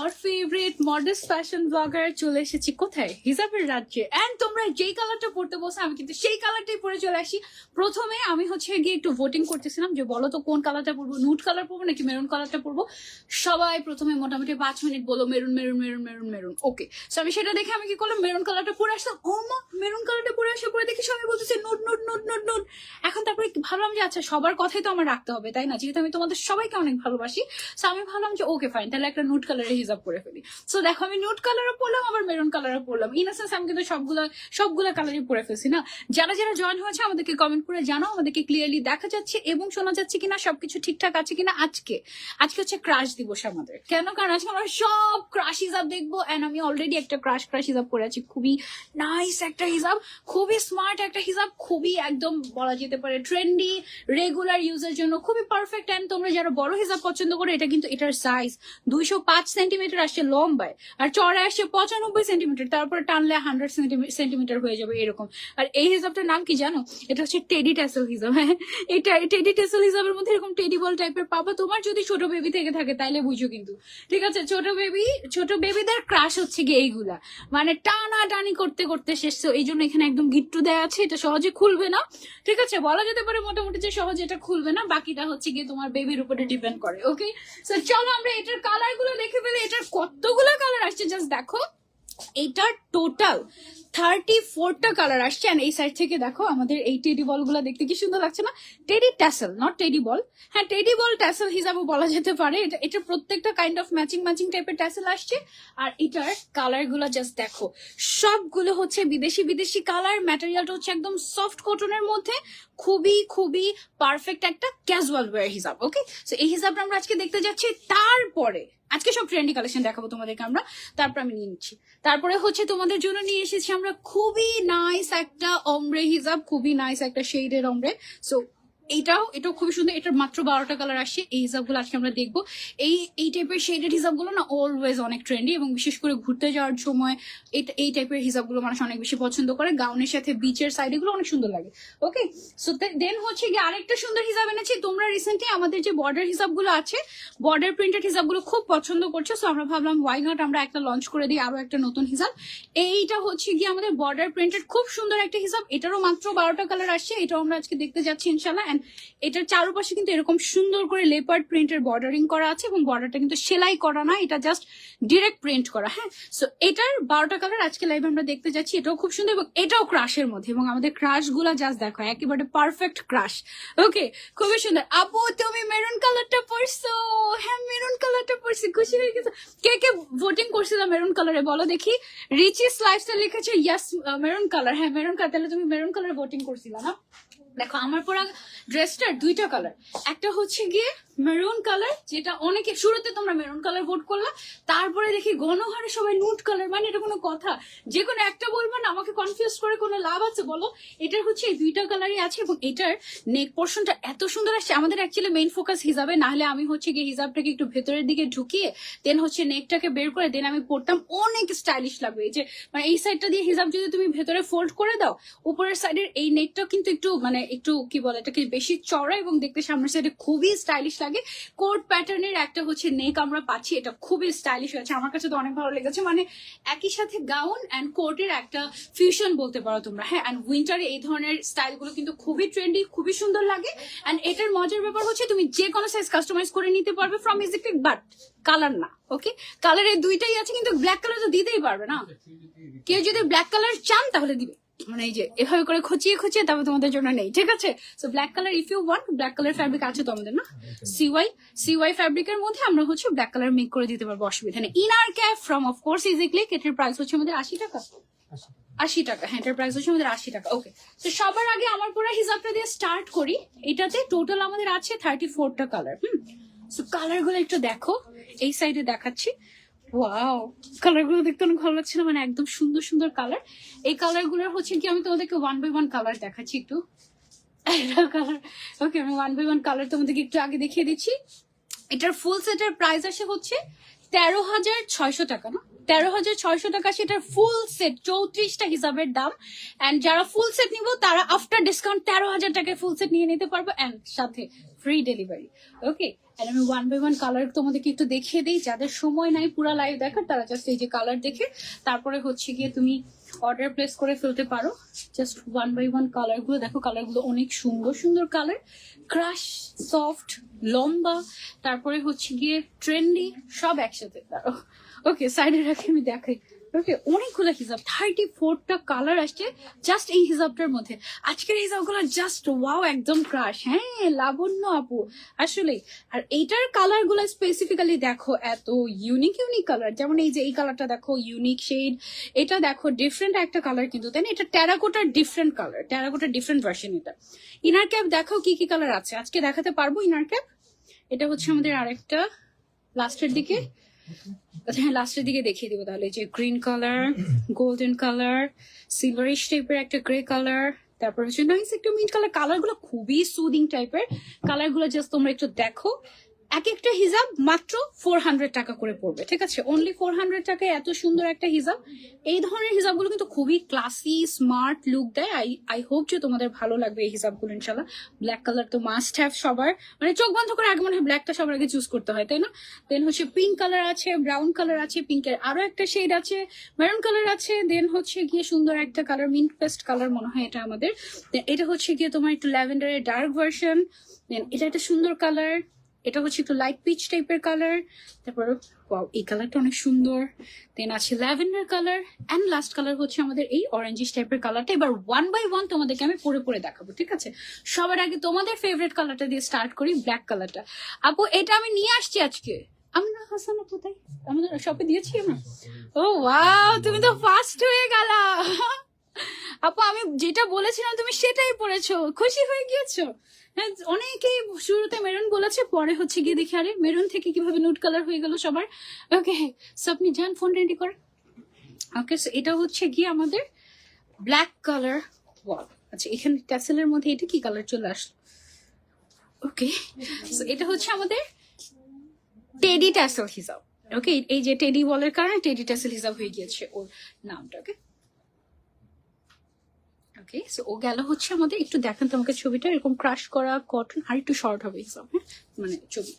your favorite modest fashion blogger চলে এসেছি কোথায় হিজাবের রাজ্যে এন্ড তোমরা যেই কালারটা পড়তে বলছো আমি কিন্তু সেই কালারটাই পরে চলে আসি। প্রথমে আমি হচ্ছে গিয়ে একটু ভোটিং করতেছিলাম যে বলো তো কোন কালারটা পরবো, নুড কালার পরবো নাকি মেরুন কালারটা পরবো। সবাই প্রথমে মোটামুটি 5 মিনিট বলো maroon maroon maroon maroon maroon. Okay, so আমি সেটা দেখে আমি কি করলাম, মেরুন কালারটা পরে আসলাম। ও মা, মেরুন কালারটা পরে আসার পরে দেখি সবাই বলতেছে nude nude nude nude nude. এখন তারপরে ভাবলাম যে আচ্ছা সবার কথাই তো আমার রাখতে হবে তাই না, যেহেতু আমি তোমাদের সবাইকে অনেক ভালোবাসি। সো আমি ভাবলাম যে ওকে ফাইন, তাহলে একটা নুড কালারের হিজাব করে ফেলি। সো দেখো আমি নুড কালারও পরলাম আবার মেরুন কালারও পরলাম। ইন সেন্স আমি কিন্তু সবগুলা কালারই পরে ফেলছি না। যারা যারা জয়েন হয়েছে আমাদেরকে কমেন্ট করে জানাও আমাদেরকে ক্লিয়ারলি দেখা যাচ্ছে এবং শোনা যাচ্ছে কিনা, সবকিছু ঠিকঠাক আছে কিনা। আজকে হচ্ছে ক্রাশ দিবস আমাদের। কেন? কারণ আজকে আমরা সব ক্রাশ হিজাব দেখবো এন্ড আমি অলরেডি একটা ক্রাশ হিজাব করে আছি। খুবই নাইস একটা হিজাব, খুবই স্মার্ট একটা হিজাব, খুবই একদম বলা যেতে পারে ট্রেন্ডি, রেগুলার ইউজের জন্য খুবই পারফেক্ট। এন্ড তোমরা যারা বড় হিজাব পছন্দ করো, এটা কিন্তু এটার সাইজ 205 সেন্টিমিটার আসছে লম্বায়, আর চড়ায় আসছে 95 সেন্টিমিটার, তারপরে টানলে 100 সেন্টিমিটার হয়ে যাবে এরকম। আর এই হিজাবটার নাম কি জানো? এটা হচ্ছে টেডি ট্যাসেল হিজাব। হ্যাঁ, এটা টেডি ট্যাসেল হিজাবের মধ্যে এরকম টেডি বল টাইপের পাবা। তোমার যদি ছোট বেবি থেকে থাকে তাইলে বুঝো কিন্তু, ঠিক আছে? ছোট বেবিদের ক্রাশ হচ্ছে গিয়ে এইগুলা, মানে টানা টানি করতে করতে শেষ। এই জন্য এখানে একদম গিট্টু দেয়া আছে, এটা সহজে খুলবে না, ঠিক আছে? বলা যেতে পারে মোটামুটি যে সহজে এটা খুলবে না, বাকিটা হচ্ছে গিয়ে তোমার বেবির উপরে ডিপেন্ড করে। ওকে, সো চলো আমরা এটার কালার গুলো দেখে ফেলে। এটার কতগুলো কালার আসছে জাস্ট দেখো। এটার টোটাল 34টা কালার আসছে। আর এই সাইড থেকে দেখো আমাদের এই টেডি বল গুলা দেখতে কি সুন্দর লাগছে না? টেডি ট্যাসেল, নট টেডি বল। হ্যাঁ, টেডি বল ট্যাসেল হিসাবে বলা যেতে পারে। এটা প্রত্যেকটা কাইন্ড অফ ম্যাচিং টাইপের ট্যাসেল আসছে। আর এটার কালার গুলো জাস্ট দেখো, সবগুলো হচ্ছে বিদেশি কালার। ম্যাটেরিয়ালটা হচ্ছে একদম সফট কটনের মধ্যে, খুবই পারফেক্ট একটা ক্যাজুয়াল ওয়্যার হিসাব। ওকে, সো এই হিসাবটা আমরা আজকে দেখতে যাচ্ছি। তারপরে আজকে সব ট্রেন্ডি কালেকশন দেখাবো তোমাদেরকে আমরা, তারপর আমি নিয়ে নিচ্ছি। তারপরে হচ্ছে তোমাদের জন্য নিয়ে এসেছি আমরা খুবই নাইস একটা অমরে হিজাব, খুবই নাইস একটা শেডের অমরে। সো এটাও খুবই সুন্দর। এটার মাত্র 12টা কালার আসছে। এই হিসাবগুলো আজকে আমরা দেখবো। এই টাইপের শেডেড হিসাবগুলো না অলওয়েজ অনেক ট্রেন্ডি, এবং বিশেষ করে ঘুরতে যাওয়ার সময় এই টাইপের হিসাবগুলো মানুষ অনেক বেশি পছন্দ করে। গাউনের সাথে বিচের সাইড এগুলো অনেক সুন্দর লাগে। ওকে, সো দেন হচ্ছে গিয়ে আরেকটা সুন্দর হিসাব এনেছি। তোমরা রিসেন্টলি আমাদের যে বর্ডার হিসাবগুলো আছে, বর্ডার প্রিন্টেড হিসাবগুলো খুব পছন্দ করছো। সো আমরা ভাবলাম ওয়াই নট আমরা একটা লঞ্চ করে দিই, আরো একটা নতুন হিসাব। এইটা হচ্ছে গিয়ে আমাদের বর্ডার প্রিন্টেড খুব সুন্দর একটা হিসাব। এটারও মাত্র 12টা কালার আসছে। এটাও আমরা আজকে দেখতে যাচ্ছি ইনশাল্লাহ। এন্ড এটার চারপাশে কিন্তু এরকম সুন্দর করে লেপার্ড প্রিন্টের বর্ডারিং করা আছে, এবং বর্ডারটা কিন্তু সেলাই করা না, এটা জাস্ট ডিরেক্ট প্রিন্ট করা। হ্যাঁ, সো এটার 12টা কালার আজকে লাইভে আমরা দেখতে যাচ্ছি। এটাও খুব সুন্দর, এবং এটাও ক্রাশের মধ্যে, এবং আমাদের ক্রাশ গুলা জাস্ট দেখো একেবারে পারফেক্ট ক্রাশ। ওকে, খুবই সুন্দর। আপু তুমি মেরুন কালারটা পরছো? হ্যাঁ, মেরুন কালারটা পরছি, খুশি হয়ে গেছে। কে ভোটিং করছিল মেরুন কালারে বলো দেখি? রিচিস লাইফস্টাইল লিখেছে ইয়াস মেরুন কালার। হ্যাঁ, মেরুন কালার। তাহলে তুমি মেরুন কালার ভোটিং করছিল না? দেখো আমার পরা ড্রেসটার 2টা কালার, একটা হচ্ছে গিয়ে মেরুন কালার, যেটা অনেকে শুরুতে তোমরা মেরুন কালার ভোট করলা, তারপরে দেখি গণহারে সবাই নুড কালার। মানে এটা কোনো কথা? যে কোনো একটা বলবো না, আমাকে কনফিউজ করে কোনো লাভ আছে বলো? এটার হচ্ছে এই 2টা কালারই আছে, এবং এটার নেক পোর্শনটা এত সুন্দর আসছে। আমাদের অ্যাকচুয়ালি মেইন ফোকাস হিসাবে, না হলে আমি হচ্ছে গিয়ে হিসাবটাকে একটু ভেতরের দিকে ঢুকিয়ে দেন হচ্ছে নেকটাকে বের করে দেন আমি পরতাম, অনেক স্টাইলিশ লাগবে। এই যে মানে এই সাইডটা দিয়ে হিসাব যদি তুমি ভেতরে ফোল্ড করে দাও, উপরের সাইডের এই নেকটা কিন্তু একটু মানে একটু কি বলে এটাকে বেশি চড়া, এবং দেখতে সামনের সাইডে খুবই স্টাইলিশ লাগে। কোট প্যাটার্নের একটা হচ্ছে নেক আমরা পাচ্ছি, এটা খুবই স্টাইলিশ হয়েছে, আমার কাছে তো অনেক ভালো লেগেছে। মানে একই সাথে গাউন এন্ড কোটের একটা ফিউশন বলতে পারো তোমরা। হ্যাঁ, এন্ড উইন্টারে এই ধরনের স্টাইল গুলো কিন্তু খুবই ট্রেন্ডি, খুবই সুন্দর লাগে। এন্ড এটার মজার ব্যাপার হচ্ছে তুমি যে কোনো সাইজ কাস্টমাইজ করে নিতে পারবে ফ্রম ইজিক্লিক, বাট কালার না। ওকে, কালার এই 2টাই আছে, কিন্তু ব্ল্যাক কালার তো দিতেই পারবে না। কেউ যদি ব্ল্যাক কালার চান তাহলে দিবে, মানে এই যে এভাবে করে খুঁচিয়ে তবে তোমাদের জন্য নেই, ঠিক আছে? So black colour if you want, black colour fabric আছে তো আমাদের, না? সিওয়াই ফ্যাব্রিকের মধ্যে আমরা হচ্ছে ব্ল্যাক কালার মেক করে দিতে পারবো, অসুবিধা নেই। ইনার ক্যাপ ফ্রম অফকোর্স ইজিক্লিক, এটার প্রাইস হচ্ছে আমাদের 80 টাকা। 80 টাকা, হ্যাঁ, এটার প্রাইস হচ্ছে আমাদের 80 টাকা। ওকে, তো সবার আগে আমার পুরো হিসাবটা দিয়ে স্টার্ট করি। এটাতে টোটাল আমাদের আছে 34টা কালার। সো কালার গুলো একটু দেখো, এই সাইডে দেখাচ্ছি। ওয়াও, কালার গুলো দেখতে অনেক ভালো লাগছে না? মানে একদম সুন্দর কালার। এই কালার গুলোর হচ্ছে কি আমি তোমাদেরকে 1 বাই 1 কালার দেখাচ্ছি একটু। কালার, ওকে, আমি 1 বাই 1 কালার তোমাদেরকে একটু আগে দেখিয়ে দিচ্ছি। এটার ফুল সেটের প্রাইস আসে হচ্ছে 13,600 টাকা, না? 13,600 টাকা সেটার ফুল সেট, 34টা হিসাবের দাম। এন্ড যারা ফুল সেট নিবো তারা আফটার ডিসকাউন্ট 13,000 টাকায় ফুল সেট নিয়ে নিতে পারবো, এন্ড সাথে ফ্রি ডেলিভারি। ওকে, আমি 1 by 1 কালার তোমাদেরকে একটু দেখিয়ে দিই, যাদের সময় নাই পুরো লাইভ দেখার তারা জাস্ট এই যে কালার দেখে তারপরে হচ্ছে গিয়ে তুমি অর্ডার প্লেস করে ফেলতে পারো। জাস্ট 1 by 1 কালার গুলো দেখো, কালার গুলো অনেক সুন্দর সুন্দর কালার, ক্রাশ, সফট, লম্বা, তারপরে হচ্ছে গিয়ে ট্রেন্ডি, সব একসাথে। দাঁড়ো, ওকে সাইডে রাখি আমি দেখাই। ওকে, অনেকগুলো হিজাব, 34টা কালার আসছে জাস্ট এই হিজাবটার মধ্যে। আজকের হিজাবগুলো জাস্ট ওয়াও, একদম ক্রাশ। হ্যাঁ লাবণ্য আপু, আসলে। আর এইটার কালার গুলো স্পেসিফিক্যালি দেখো, এত ইউনিক ইউনিক কালার। যেমন এই যে এই কালারটা দেখো, ইউনিক শেড। এটা দেখো ডিফারেন্ট একটা কালার কিন্তু, তাই না? এটা টেরাকোটার ডিফারেন্ট কালার, টেরাকোটার ডিফারেন্ট ভার্সন। এটা ইনার ক্যাপ দেখো কি কি কালার আছে, আজকে দেখাতে পারবো ইনার ক্যাপ। এটা হচ্ছে আমাদের আরেকটা লাস্টের দিকে, হ্যাঁ লাস্টের দিকে দেখিয়ে দিব তাহলে। যে green colour, golden colour, silverish টাইপের একটা গ্রে কালার, তারপর হচ্ছে নাইস একটা মিন্ট কালার। কালার গুলো খুবই সুদিং টাইপের কালার গুলো, জাস্ট তোমরা একটু দেখো। এক একটা হিজাব মাত্র 400 টাকা করে পড়বে, ঠিক আছে? অনলি 400 টাকায় এত সুন্দর একটা হিজাব। এই ধরনের হিজাবগুলো কিন্তু খুবই ক্লাসি স্মার্ট লুক দেয়। আই হোপ যে তোমাদের ভালো লাগবে এই হিজাবগুলো ইনশাল্লাহ। ব্ল্যাক কালার তো মাস্ট হ্যাভ সবার, মানে চোখ বন্ধ করে আগে মনে হয় ব্ল্যাকটা সবার আগে চুজ করতে হয়, তাই না? দেন হচ্ছে পিঙ্ক কালার আছে, ব্রাউন কালার আছে, পিঙ্কের আরো একটা শেড আছে, মেরুন কালার আছে, দেন হচ্ছে গিয়ে সুন্দর একটা কালার মিন্ট পেস্ট কালার মনে হয় এটা আমাদের। এটা হচ্ছে গিয়ে তোমার একটু ল্যাভেন্ডারের ডার্ক ভার্সন। দেন এটা একটা সুন্দর কালার, এটা হচ্ছে একটু লাইট পিচ টাইপের কালার। তারপর ওয়াও, এই কালারটা অনেক সুন্দর। দেন আছে lavender colour, and last colour হচ্ছে আমাদের এই অরেঞ্জিশ টাইপের কালারটা। এবার 1 by 1 তোমাদেরকে আমি পরে পরে দেখাবো, ঠিক আছে? সবার আগে তোমাদের ফেভারিট কালারটা দিয়ে স্টার্ট করি, ব্ল্যাক কালারটা। আপু এটা আমি নিয়ে আসছি আজকে। আমি না হাসানা কোথায়, আমাদের শপে দিয়েছি আমরা। ও ওয়াও, তুমি তো ফার্স্ট হয়ে গেলা। আপু আমি যেটা বলেছিলাম তুমি সেটাই পড়েছো, খুশি হয়ে গিয়েছো? হ্যাঁ, অনেকেই শুরুতে মেরুন বলেছে, পরে হচ্ছে গিয়ে দেখি আরে মেরুন থেকে কিভাবে নুড কালার হয়ে গেল সবার। ওকে, সো আপনি যান ফোন রেডি করে। ওকে, সো এটা হচ্ছে গিয়ে আমাদের ব্ল্যাক কালার ওয়াল। আচ্ছা, এখানে ট্যাসেলের মধ্যে এটা কি কালার চলে আসলো? ওকে, সো এটা হচ্ছে আমাদের টেডি ট্যাসেল হিসাব। ওকে, এই যে টেডি বলের কারণে টেডি ট্যাসেল হিসাব হয়ে গিয়েছে ওর নামটা। ওকে ওকে, সো ও গেল হচ্ছে আমাদের। একটু দেখেন তোমাকে ছবিটা, এরকম ক্রাশ করা কটন, আর একটু শর্ট হবে হিসাব, হ্যাঁ মানে ছবি।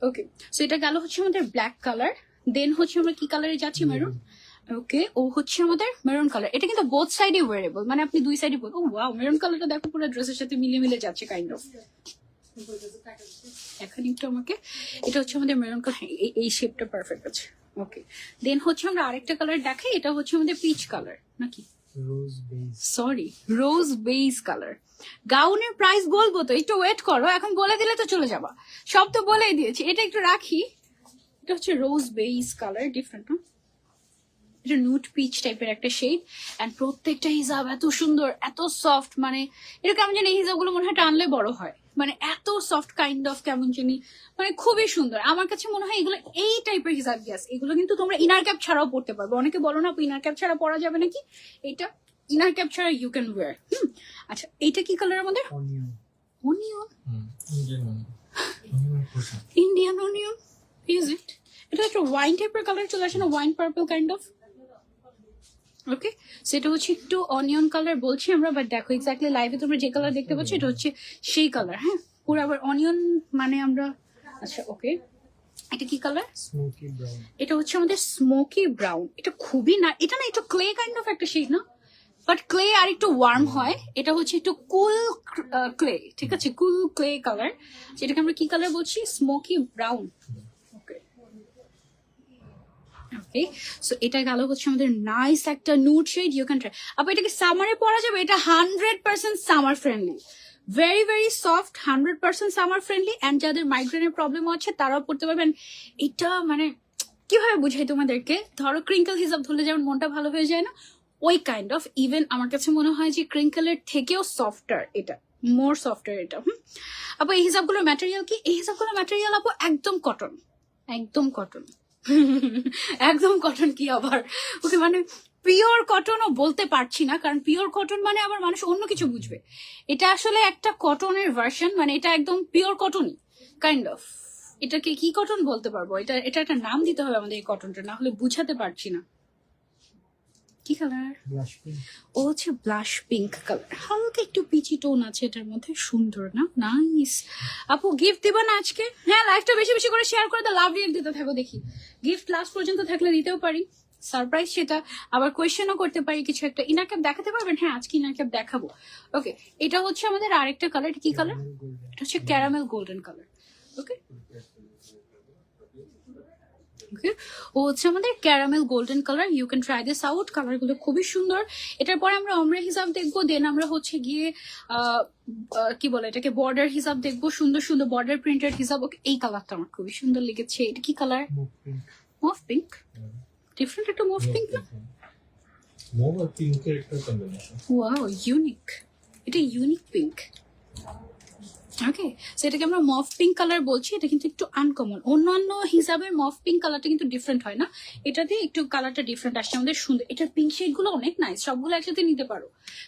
ওকে, সো এটা গেল হচ্ছে আমাদের ব্ল্যাক কালার। দেন হচ্ছে আমরা কি কালারে যাচ্ছি? মেরুন। ওকে, ও হচ্ছে আমাদের মেরুন কালার। এটা কিন্তু বোথ সাইডে ওয়ারেবল, মানে আপনি দুই সাইডে ও ওয়াও, মেরুন কালারটা দেখো পুরো ড্রেসের সাথে মিলিয়ে মিলে যাচ্ছে কাইন্ড অফ। এখন একটু আমাকে, এটা হচ্ছে আমাদের মেরুন কালার, এই শেপটা পারফেক্ট আছে। ওকে, দেন হচ্ছে আমরা আরেকটা কালার দেখাই, এটা হচ্ছে আমাদের পিচ কালার নাকি সরি রোজ বেজ কালার। গাউনের প্রাইস বলবো তো, একটু ওয়েট করো, এখন বলে দিলে তো চলে যাবা। সব তো বলেই দিয়েছি, এটা একটু রাখি। এটা হচ্ছে রোজ বেজ কালার, ডিফারেন্ট না? এটা নুট পিচ টাইপের একটা শেড। এন্ড প্রত্যেকটা হিজাব এত সুন্দর, এত সফট, মানে এরকম আমি জানি এই হিজাবগুলো মনে হয় টানলে বড় হয়, মানে এত সফট কাইন্ড অফ, কেমন জানি মানে খুবই সুন্দর। আমার কাছে মনে হয় এগুলো এই টাইপের হিজাব, গ্যাস এগুলো কিন্তু তোমরা ইনার ক্যাপ ছাড়াও পড়তে পারবে। অনেকে বলো না ইনার ক্যাপ ছাড়া পরা যাবে নাকি, এটা ইনার ক্যাপ ছাড়া ইউ ক্যান ওয়্যার। আচ্ছা, এইটা কি কালার আমাদের? Onion, Indian onion, is it? এটা একটা ওয়াইন টাইপের কালার চলে আসে না, ওয়াইন পার্পল কাইন্ড অফ। ওকে, সেটা হচ্ছে একটু অনিয়ন কালার বলছি আমরা, বাট দেখো এক্স্যাক্টলি লাইভে তোমরা যে কালার দেখতে পাচ্ছ এটা হচ্ছে সেই কালার। হ্যাঁ, পুরো আবার অনিয়ন মানে আমরা। আচ্ছা ওকে, এটা কি কালার? Smoky brown. এটা হচ্ছে আমাদের স্মোকি ব্রাউন। এটা খুবই না, এটা না একটু ক্লে কাইন্ড অফ একটা শেড না, বাট ক্লে আর একটু ওয়ার্ম হয়। এটা হচ্ছে একটু কুল ক্লে, ঠিক আছে, কুল ক্লে কালার। যেটাকে আমরা কি কালার বলছি? Smoky brown. ওকে, সো এটা গেল হচ্ছে আমাদের নাইস একটা nude shade, you can try. আবার এটাকে সামারে পরা যাবে, এটা 100% summer friendly, very very soft, 100% summer friendly. And যাদের মাইগ্রেনের প্রবলেম আছে তারাও পড়তে পারবেন। এটা মানে কিভাবে বুঝাই তোমাদেরকে, ধরো ক্রিঙ্কল হিসাব ধরলে যেমন মনটা ভালো হয়ে যায় না, ওই কাইন্ড অফ। ইভেন আমার কাছে মনে হয় যে ক্রিঙ্কলের থেকেও সফটার এটা, মোর সফটার এটা। আপু এই হিসাবগুলোর ম্যাটেরিয়াল কি? এই হিসাবগুলোর ম্যাটেরিয়াল আপু একদম কটন, একদম কটন। একদম কটন কি আবার, ওকে মানে পিওর কটনও বলতে পারছি না, কারণ পিওর কটন মানে আবার মানুষ অন্য কিছু বুঝবে। এটা আসলে একটা কটনের ভার্সন, মানে এটা একদম পিওর কটনই কাইন্ড অফ। এটাকে কি কটন বলতে পারবো? এটা একটা নাম দিতে হবে আমাদের এই কটনটা, না হলে বুঝাতে পারছি না কি কালার? Blush pink. ও হচ্ছে ব্লাশ পিঙ্ক কালার, হালকা একটু পিচি টোন আছে এটার মধ্যে, সুন্দর না? নাইস। আপু গিফট দিবা না আজকে? হ্যাঁ, লাইভটা বেশি বেশি করে শেয়ার করে লাভ রিয়েক্ট দিতে থাকো, দেখি গিফট লাস্ট পর্যন্ত থাকলে দিতেও পারি, সারপ্রাইজ সেটা। আবার কোয়েশ্চেনও করতে পারি কিছু একটা। ইনার ক্যাপ দেখাতে পারবেন? হ্যাঁ, আজকে ইনার ক্যাপ দেখাবো। ওকে, এটা হচ্ছে আমাদের আরেকটা কালার। কি কালার? এটা হচ্ছে caramel golden colour. Okay okay, ও হচ্ছে আমাদের caramel golden colour. You can try this out, colour গুলো খুবই সুন্দর। এটার পরে আমরা অমরে হিসাব দেখবো, দেন আমরা হচ্ছে গিয়ে কি বলে এটাকে, বর্ডার হিসাব দেখবো, সুন্দর সুন্দর বর্ডার প্রিন্টেড হিসাব। ওকে, এই কালারটা আমার খুবই সুন্দর লেগেছে। এটা কি কালার? মফ পিঙ্ক। ডিফারেন্ট একটা মফ পিঙ্ক না? মফ আর পিঙ্কের একটা কম্বিনেশন। Wow, unique. এটা ইউনিক পিঙ্ক। ওকে, সো এটাকে আমরা মফ পিঙ্ক কালার বলছি। এটা কিন্তু একটু আনকমন, অন্যান্য হিসাবে মফ পিঙ্ক কালারটা কিন্তু ডিফারেন্ট হয় না, এটাতে একটু কালারটা ডিফারেন্ট আসছে আমাদের, সুন্দর। এটার পিঙ্ক শেড গুলো অনেক নাইস, সবগুলো একসাথে নিতে পারো।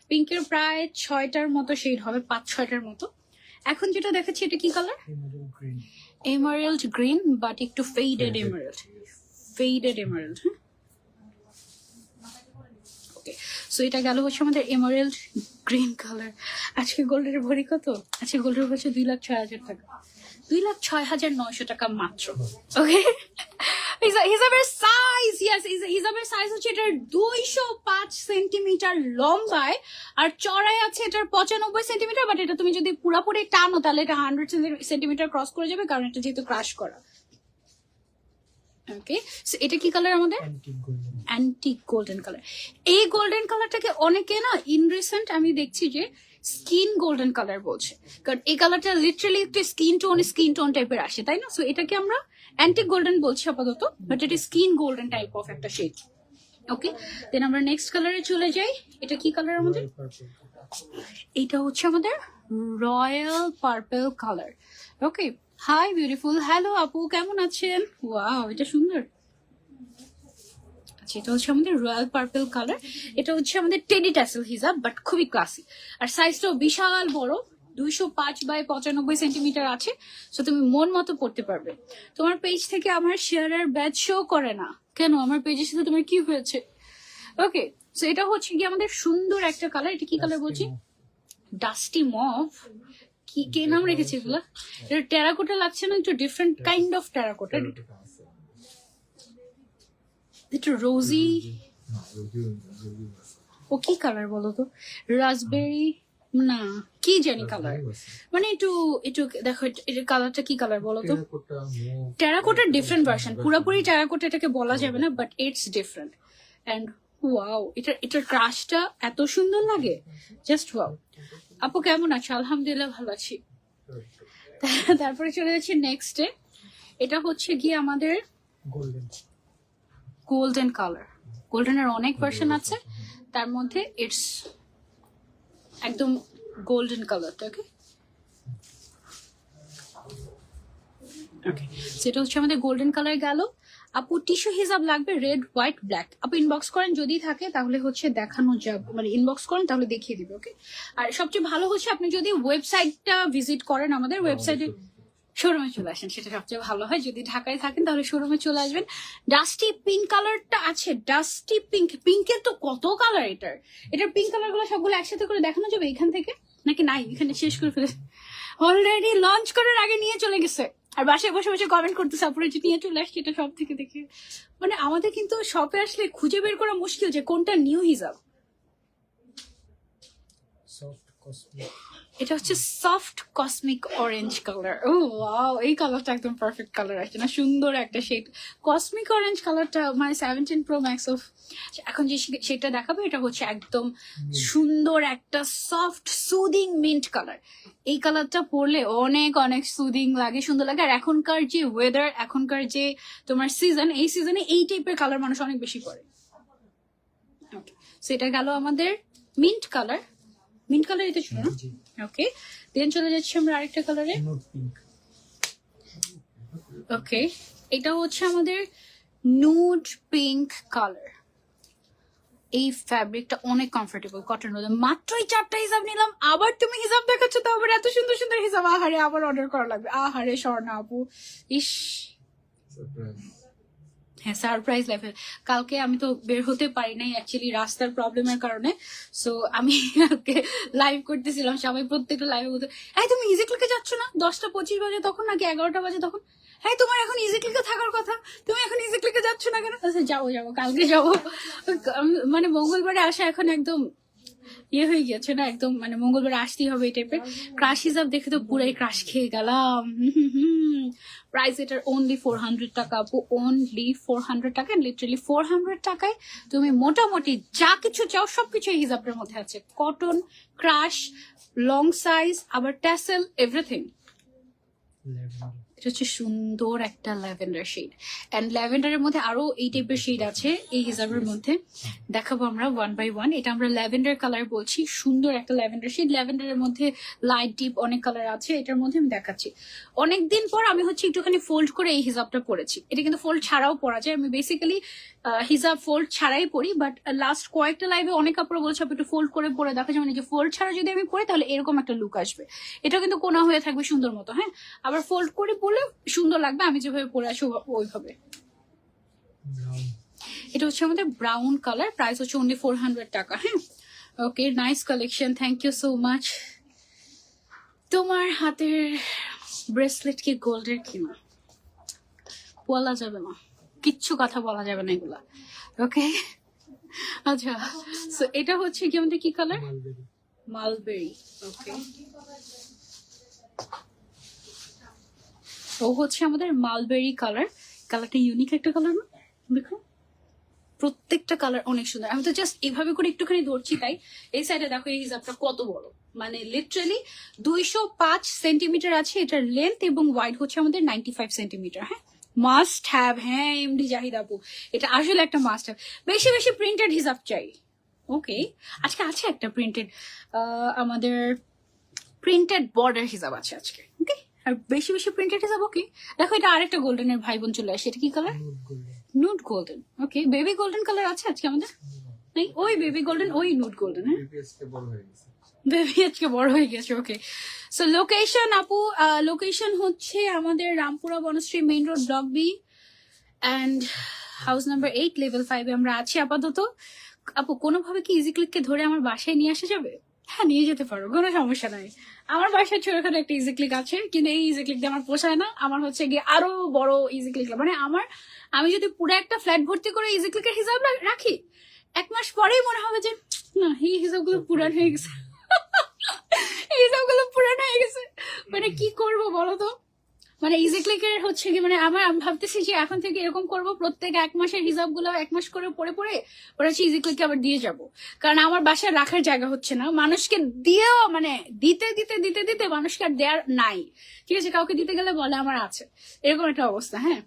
পিঙ্কের প্রায় 6টার মতো শেড হবে, 5-6টার মতো। এখন যেটা দেখাচ্ছি এটা কি কালার? এমারেল্ড গ্রিন, বাট একটু ফেডেড এমারেল্ড, ফেডেড এমারেল্ড। হ্যাঁ, ওকে, সো এটা গেল হচ্ছে আমাদের এমারেল্ড গ্রিন কালার। আজকে গোল্ডের ভরি কত? আজকে গোল্ডের হচ্ছে 2,06,000 টাকা, 2,06,900 টাকা মাত্র। ওকে, হিসাবের সাইজ, ইয়েস, হিসাবের সাইজ হচ্ছে এটার 205 সেন্টিমিটার লম্বায়, আর চড়াই আছে এটার 95 সেন্টিমিটার। বাট এটা তুমি যদি পুরোপুরি টানো তাহলে এটা 100 সেন্টিমিটার ক্রস করে যাবে, কারণ এটা যেহেতু ক্রাশ করা। ওকে, সো এটা কি কালার আমাদের? Antique golden colour. এই গোল্ডেন কালারটাকে অনেকে না ইন রিসেন্ট আমি দেখছি যে স্কিন গোল্ডেন কালার বলছে, কারণ এই কালারটা লিটারালি একটু স্কিন টোন টাইপের আসে, তাই না? সো এটাকে আমরা অ্যান্টিক গোল্ডেন বলছি আপাতত, বাট এটা স্কিন গোল্ডেন টাইপ অফ একটা শেড। ওকে, দেন আমরা নেক্সট কালারে চলে যাই। এটা কি কালার আমাদের? এটা হচ্ছে আমাদের রয়্যাল পার্পল কালার। ওকে, হাই বিউটিফুল, হ্যালো আপু, কেমন আছেন? ওয়াও, এটা সুন্দর। আচ্ছা, এটা হচ্ছে আমাদের রয়্যাল পার্পল কালার। এটা হচ্ছে আমাদের টেডি ট্যাসেল হিসাব, বাট খুবই ক্লাসি, আর সাইজটাও বিশাল বড়, 205 বাই 95 সেন্টিমিটার আছে। সো তুমি মন মতো পড়তে পারবে। তোমার পেজ থেকে আমার শেয়ারের ব্যাচ শো করে না কেন? আমার পেজের সাথে তোমার কি হয়েছে? ওকে, সো এটা হচ্ছে কি আমাদের সুন্দর একটা কালার। এটা কি কালার বলছি? Dusty mauve. কি কে নাম রেখেছে এগুলা? এটা টেরাকোটা লাগছে না? একটু ডিফারেন্ট কাইন্ড অফ টেরাকোটা। এটা রোজি। ও কি কালার বলো তো? রাসবেরি না, কি জানি কালার, মানে একটু একটু দেখো এটার কালারটা কি কালার বলো তো? টেরাকোটার ডিফারেন্ট ভার্সন, পুরোপুরি টেরাকোটা এটাকে বলা যাবে না, but it's different. And wow, এটার ক্রাশটা এত সুন্দর লাগে, জাস্ট ওয়াও। আপু কেমন আছো? আলহামদুলিল্লাহ ভালো আছি। তারপরে চলে যাচ্ছি নেক্সটে। এটা হচ্ছে গিয়ে আমাদের গোল্ডেন কালার। গোল্ডেনের অনেক ভার্সন আছে, তার মধ্যে ইটস একদম গোল্ডেন কালারটা। ওকে ওকে, সেটা হচ্ছে আমাদের গোল্ডেন কালার গেল। আপু টিস্যু হিসাব লাগবে, রেড, হোয়াইট, ব্ল্যাক। আপু ইনবক্স করেন, যদি থাকে তাহলে হচ্ছে দেখানো যাবে, মানে ইনবক্স করেন তাহলে দেখিয়ে দিবে। ওকে, আর সবচেয়ে ভালো হচ্ছে আপনি যদি ওয়েবসাইটটা ভিজিট করেন, আমাদের ওয়েবসাইটে শোরুমে চলে আসেন, সেটা সবচেয়ে ভালো হয়। যদি ঢাকায় থাকেন তাহলে শোরুমে চলে আসবেন। ডাস্টি পিঙ্ক কালারটা আছে, ডাস্টি পিঙ্ক। পিঙ্কের তো কত কালার, এটার পিঙ্ক কালার গুলো সবগুলো একসাথে করে দেখানো যাবে এখান থেকে নাকি? নাই, এখানে শেষ করে ফেলে অলরেডি লঞ্চ করার আগে নিয়ে চলে গেছে, আর বাসায় বসে বসে কমেন্ট করতেছে আপুরে যে নিয়ে চলে আসছে। এটা সব থেকে দেখে মানে আমাদের কিন্তু শপে আসলে খুঁজে বের করা মুশকিল যে কোনটা নিউ হিসাব। এটা হচ্ছে সফট কসমিক অরেঞ্জ কালার। ও ওয়াও, এই কালারটা একদম পারফেক্ট কালার আসছে না? সুন্দর একটা শেড, কসমিক অরেঞ্জ কালারটা, মানে 17 Pro Max অফ। এখন যে শেডটা দেখাবো এটা হচ্ছে একদম সুন্দর একটা সফট সুদিং মিন্ট কালার। এই কালারটা পরলে অনেক অনেক সুদিং লাগে, সুন্দর লাগে। আর এখনকার যে ওয়েদার, এখনকার যে তোমার সিজন, এই সিজনে এই টাইপের কালার মানুষ অনেক বেশি পরে। সেটা গেল আমাদের মিন্ট কালার। মিন্ট কালার এটা ছিল না? ওকে, দেন চলে যাচ্ছি আমরা আরেকটা কালারে। ওকে, এটা হচ্ছে আমাদের নুড পিঙ্ক কালার। এই ফ্যাব্রিকটা অনেক কমফোর্টেবল, কটন রোদ। মাত্রই 4টা হিসাব নিলাম, আবার তুমি হিসাব দেখাচ্ছ, তো আবার এত সুন্দর সুন্দর হিসাব। আহারে, আবার অর্ডার করা লাগবে। আহারে স্বর্ণা আপু, ইস। হ্যাঁ, সারপ্রাইজ লেভেল। কালকে আমি তো বের হতে পারি নাই অ্যাকচুয়ালি রাস্তার প্রবলেমের কারণে। সো আমি কালকে লাইভ করতেছিলাম, সবাই প্রত্যেকটা লাইভে বলতে, এই তুমি ইজি ক্লিকে যাচ্ছ না? 10টা 25 বাজে তখন নাকি 11টা বাজে তখন? হ্যাঁ, তোমার এখন ইজি ক্লিকে থাকার কথা, তুমি এখন ইজি ক্লিকে যাচ্ছ না কেন? আচ্ছা, যাবো কালকে যাবো। মানে মঙ্গলবারে আসা এখন একদম ইয়ে হয়ে গেছে না, একদম মানে মঙ্গলবার আসতেই হবে এই টাইপের। ক্রাশ হিসাব দেখে তো পুরাই ক্রাশ খেয়ে গেলাম। প্রাইস এটার অনলি 400 টাকা আপু, অনলি 400 টাকা। লিটারালি 400 টাকায় তুমি মোটামুটি যা কিছু চাও সবকিছু এই হিসাবের মধ্যে আছে। কটন, ক্রাশ, লং সাইজ, আবার ট্যাসেল, এভরিথিং। এটা হচ্ছে সুন্দর একটা ল্যাভেন্ডার শেড, এন্ড ল্যাভেন্ডারের মধ্যে আরো এই টাইপের শেড আছে এই হিসাবের মধ্যে, দেখাবো আমরা 1 বাই 1। এটা আমরা ল্যাভেন্ডার কালার বলছি, সুন্দর একটা ল্যাভেন্ডার শেড। ল্যাভেন্ডারের মধ্যে লাইট ডিপ অনেক কালার আছে, এটার মধ্যে আমি দেখাচ্ছি। অনেকদিন পর আমি হচ্ছে একটুখানি ফোল্ড করে এই হিসাবটা পরেছি। এটা কিন্তু ফোল্ড ছাড়াও পরা যায়, আমি বেসিক্যালি হিসাব ফোল্ড ছাড়াই পরি, বাট লাস্ট কয়েকটা লাইভে অনেক কাপড় বলছে আপনি একটু ফোল্ড করে পরে দেখা যাবে, যে ফোল্ড ছাড়া যদি আমি পরি তাহলে এরকম একটা লুক আসবে। এটা কিন্তু কোনা হয়ে থাকবে সুন্দর মতো, হ্যাঁ, আবার ফোল্ড করে পরলে সুন্দর লাগবে, আমি যেভাবে পরে আছি ওইভাবে। এটা হচ্ছে আমাদের ব্রাউন কালার, প্রাইস হচ্ছে অনলি 400 টাকা। হ্যাঁ, okay, nice collection, thank you so much. তোমার হাতের ব্রেসলেট কি গোল্ডের কিনা বলা যাবে না, কিচ্ছু কথা বলা যাবে না এগুলা, ওকে। আচ্ছা, সো এটা হচ্ছে কি আমাদের কি কালার? মালবেরি। ওকে, ও হচ্ছে আমাদের মালবেরি কালার। কালারটা ইউনিক একটা কালার না, দেখো প্রত্যেকটা কালার অনেক সুন্দর। আমি তো জাস্ট এভাবে করে একটুখানি ধরছি, তাই এই সাইডে দেখো এই হিসাবটা কত বড়, মানে লিটারালি 205 সেন্টিমিটার আছে এটার লেন্থ, এবং ওয়াইড হচ্ছে আমাদের 95 সেন্টিমিটার। হ্যাঁ, মাস্ট হ্যাভ। হ্যাঁ, এমডি জাহিদ আপু, এটা আসলে একটা মাস্ট হ্যাভ। বেশি বেশি প্রিন্টেড হিসাব চাই। ওকে, আজকে আছে একটা প্রিন্টেড, আমাদের প্রিন্টেড বর্ডার হিসাব আছে আজকে। ওকে, আর বেশি বেশি প্রিন্টেড হিসাব। ওকে, দেখো এটা আরেকটা গোল্ডেনের ভাই বোন চলে আসে। এটা কি colour? Nude golden. Okay, baby golden colour আছে আজকে আমাদের? নেই, ওই বেবি গোল্ডেন, ওই নুড গোল্ডেন। হ্যাঁ, বেবি আজকে বড় হয়ে গেছে। ওকে, সো লোকেশন আপু, লোকেশন হচ্ছে আমাদের Rampura Banasree main road, block B, and house number 8, level 5 এ আমরা আছি আপাতত। আপু কোনোভাবে কি ইজি ক্লিককে ধরে আমার বাসায় নিয়ে আসা যাবে? হ্যাঁ, নিয়ে যেতে পারো, কোনো সমস্যা নাই। আমার বাসায় ছোটখাটো একটা ইজি ক্লিক আছে, কিন্তু এই ইজি ক্লিক দিয়ে আমার পোষায় না। আমার হচ্ছে গিয়ে আরো বড় ইজি ক্লিক, মানে আমি যদি পুরো একটা ফ্ল্যাট ভর্তি করে ইজি ক্লিকের হিসাব রাখি, 1 মাস পরেই মনে হবে যে না, এই হিসাবগুলো পুরান হয়ে গেছে। এই হিসাবগুলো পুরান হয়ে গেছে, মানে কি করবো বলো তো? মানে ইজি ক্লিকের হচ্ছে কি, মানে আমি ভাবতেছি যে এখন থেকে এরকম করব, প্রত্যেক 1 মাসের হিসাবগুলো 1 মাস করে পরে পরে ওরা হচ্ছে ইজি ক্লিকে আবার দিয়ে যাব। কারণ আমার বাসায় রাখার জায়গা হচ্ছে না, মানুষকে দিয়েও মানে দিতে দিতে দিতে দিতে মানুষকে আর দেয়ার নাই। ঠিক আছে, কাউকে দিতে গেলে বলে আমার আছে, এরকম একটা অবস্থা। হ্যাঁ,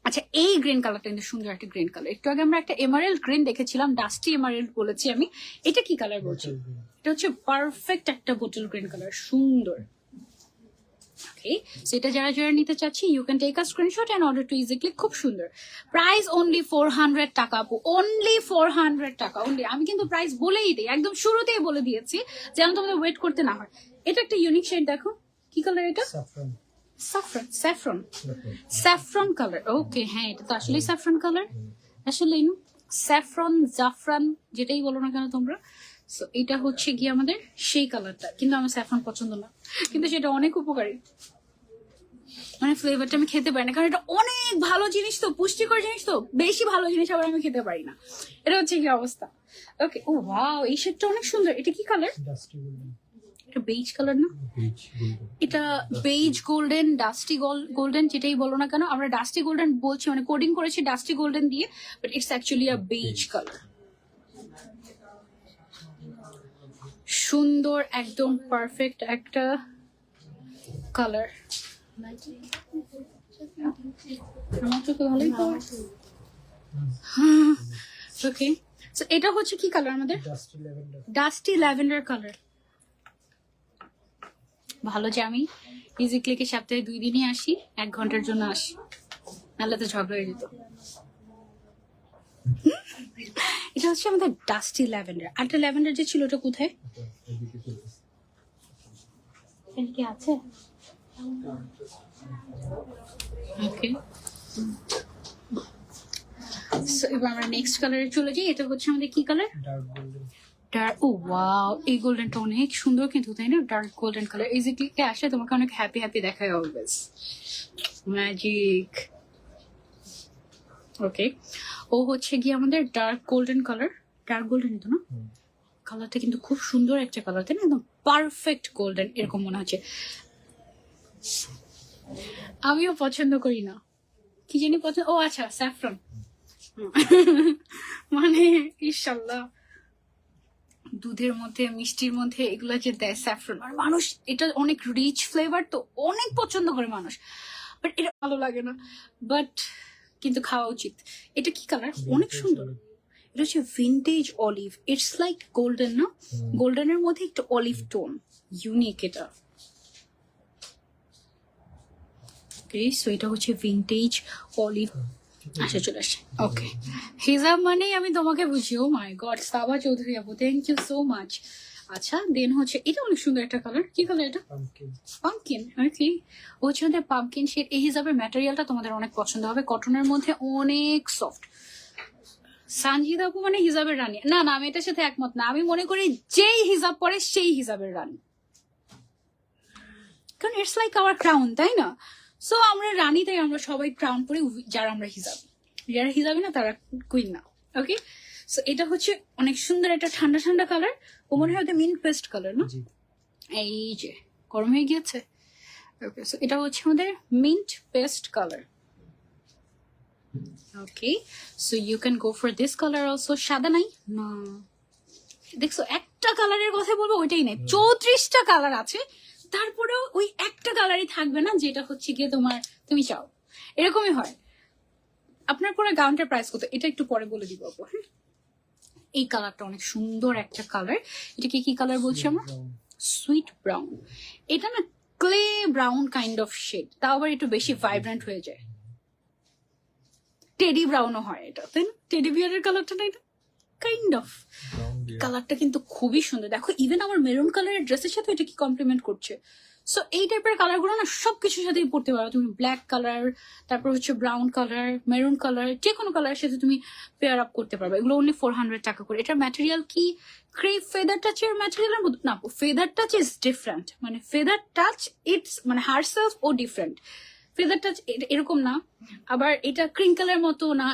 আচ্ছা, এই গ্রিন কালারটা কিন্তু সুন্দর একটা গ্রিন কালার। একটু আগে আমরা একটা এমারেল্ড গ্রিন দেখেছিলাম, ডাস্টি এমারেল্ড বলেছি আমি। এটা কি কালার বলছি? এটা হচ্ছে পারফেক্ট একটা বোটল গ্রিন কালার, সুন্দর। ওকে, সেটা যারা যারা নিতে চাচ্ছি, you can take a screenshot and order to easy click. খুব সুন্দর, প্রাইস অনলি 400 টাকা আপু, অনলি 400 টাকা অনলি। আমি কিন্তু প্রাইস বলেই দিই, একদম শুরুতেই বলে দিয়েছি যেন তোমাদের ওয়েট করতে না হয়। এটা একটা ইউনিক শেড, দেখো কি কালার এটা? Saffron, saffron colour. ওকে, হ্যাঁ, এটা তো আসলেই স্যাফরন কালার, আসলেই স্যাফরন, জাফরান, যেটাই বলো না কেন তোমরা। সো এটা হচ্ছে গিয়ে আমাদের সেই কালারটা, কিন্তু আমার স্যাফরন পছন্দ না, কিন্তু সেটা অনেক উপকারী। মানে ফ্লেভারটা আমি খেতে পারি না, কারণ এটা অনেক ভালো জিনিস তো, পুষ্টিকর জিনিস তো, বেশি ভালো জিনিস আবার আমি খেতে পারি না। এটা হচ্ছে কি অবস্থা। ওকে, ও ওয়াও, এই শেডটা অনেক সুন্দর। এটা কি কালার? এটা বেজ কালার না? এটা বেজ গোল্ডেন, ডাস্টি গোল্ডেন, যেটাই বলো না কেন, আমরা ডাস্টি গোল্ডেন বলছি, মানে কোডিং করেছি ডাস্টি গোল্ডেন দিয়ে, but it's actually a beige colour. সুন্দর, একদম পারফেক্ট একটা কালার। আমার তো ভালোই কালার। ওকে, সো এটা হচ্ছে কি কালার আমাদের? Dusty lavender colour. ভালো যে আমি ইজি ক্লিকে সপ্তাহে 2 দিনই আসি, 1 ঘন্টার জন্য আসি, নাহলে তো ঝগড়া হয়ে যেত। এটা হচ্ছে আমাদের ডাস্টি ল্যাভেন্ডার। আরেকটা ল্যাভেন্ডার যে ছিল ওটা কোথায়? কি আছে? ওকে, এবার আমরা নেক্সট কালারে চলে যাই। এটা হচ্ছে আমাদের কি কালার? Dark golden. ডার্ক, ও ওয়াও, এই গোল্ডেনটা অনেক সুন্দর কিন্তু, তাই না? ডার্ক গোল্ডেন কালার ইজিক্লিকে আসলে তোমাকে অনেক হ্যাপি হ্যাপি দেখায় অলওয়েজ। ম্যাজিক। ওকে, ও হচ্ছে গিয়ে আমাদের dark golden colour, dark golden তো না? কালারটা কিন্তু খুব সুন্দর একটা কালার, তাই না? একদম পারফেক্ট গোল্ডেন এরকম মনে হচ্ছে। আমিও পছন্দ করি না, কি জানি পছন্দ, ও আচ্ছা স্যাফরন। মানে ইনশাল্লাহ দুধের মধ্যে মিষ্টির মধ্যে এগুলা যে দেয় স্যাফরন, আর মানুষ এটা অনেক রিচ ফ্লেভার তো অনেক পছন্দ করে মানুষ, বাট এটা ভালো লাগে না, বাট কিন্তু খাওয়া উচিত। এটা কি কালার? অনেক সুন্দর। এটা হচ্ছে vintage olive, it's like golden না? গোল্ডেনের মধ্যে একটু অলিভ টোন, ইউনিক এটা। ওকে, সো এটা হচ্ছে ভিন্টেজ অলিভ। আচ্ছা চলে আসছে। ওকে, হিজাব মানেই আমি তোমাকে বুঝি। ও মাই গড, সাবা চৌধুরী আপু, থ্যাংক ইউ সো মাচ। আচ্ছা দেন হচ্ছে এটা অনেক সুন্দর একটা কালার, কি কালার এটা? পামকিন। ওকে, ও হচ্ছে আমাদের পামকিন শেড। এই হিসাবের ম্যাটেরিয়ালটা তোমাদের অনেক পছন্দ হবে, কটনের মধ্যে অনেক সফট। সানজিদ আপু মানে হিজাবের রানী। না না, আমি এটার সাথে একমত না। আমি মনে করি যেই হিজাব পরে সেই হিজাবের রানী, কারণ ইটস লাইক আওয়ার ক্রাউন, তাই না? সো আমরা রানী, তাই আমরা সবাই ক্রাউন পরে, যারা আমরা হিজাব, যারা হিজাবি না তারা কুইন না। ওকে, সো এটা হচ্ছে অনেক সুন্দর একটা ঠান্ডা ঠান্ডা কালার। ও মনে হয় মিন্ট পেস্ট কালার না? এই যে গরম হয়ে গিয়েছে। ওকে, সো এটা হচ্ছে আমাদের mint paste colour. Okay, so you can go for this colour also. সাদা নাই না, দেখছো একটা কালারের কথা বলবো ওইটাই নেই, 34টা কালার আছে, তারপরেও ওই একটা কালারই থাকবে না যেটা হচ্ছে গিয়ে তোমার তুমি চাও, এরকমই হয়। আপনার পরে গাউনটার প্রাইস কত এটা একটু পরে বলে দিব আপু। হ্যাঁ, এই কালারটা অনেক সুন্দর একটা কালার। এটাকে কি কালার বলছি আমরা? Sweet brown. এটা না clay brown kind of shade, তাও আবার একটু বেশি ভাইব্রেন্ট হয়ে যায়। টেডি ব্রাউনও হয় এটা, তাই না? টেডি বিয়ারের কালারটা না এটা কাইন্ড অফ। কালারটা কিন্তু খুবই সুন্দর। দেখো ইভেন আমার মেরুন কালারের ড্রেসের সাথে এটা কি কমপ্লিমেন্ট করছে। সো এই টাইপের কালার গুলো না সবকিছুর সাথেই পড়তে পারো তুমি। ব্ল্যাক কালার, তারপর হচ্ছে ব্রাউন কালার, মেরুন কালার, যে কোনো কালারের সাথে তুমি পেয়ার আপ করতে পারবে। এগুলো অনলি 400 টাকা করে। এটার ম্যাটেরিয়াল কি ক্রেপ ফেদার টাচের ম্যাটেরিয়ালের মতো না, ফেদার টাচ ইজ ডিফারেন্ট। মানে ফেদার টাচ ইটস মানে হারসেলফ ও ডিফারেন্ট, ফেদার টাচ এরকম না। আবার এটা ক্রিঙ্কেলের মতো না,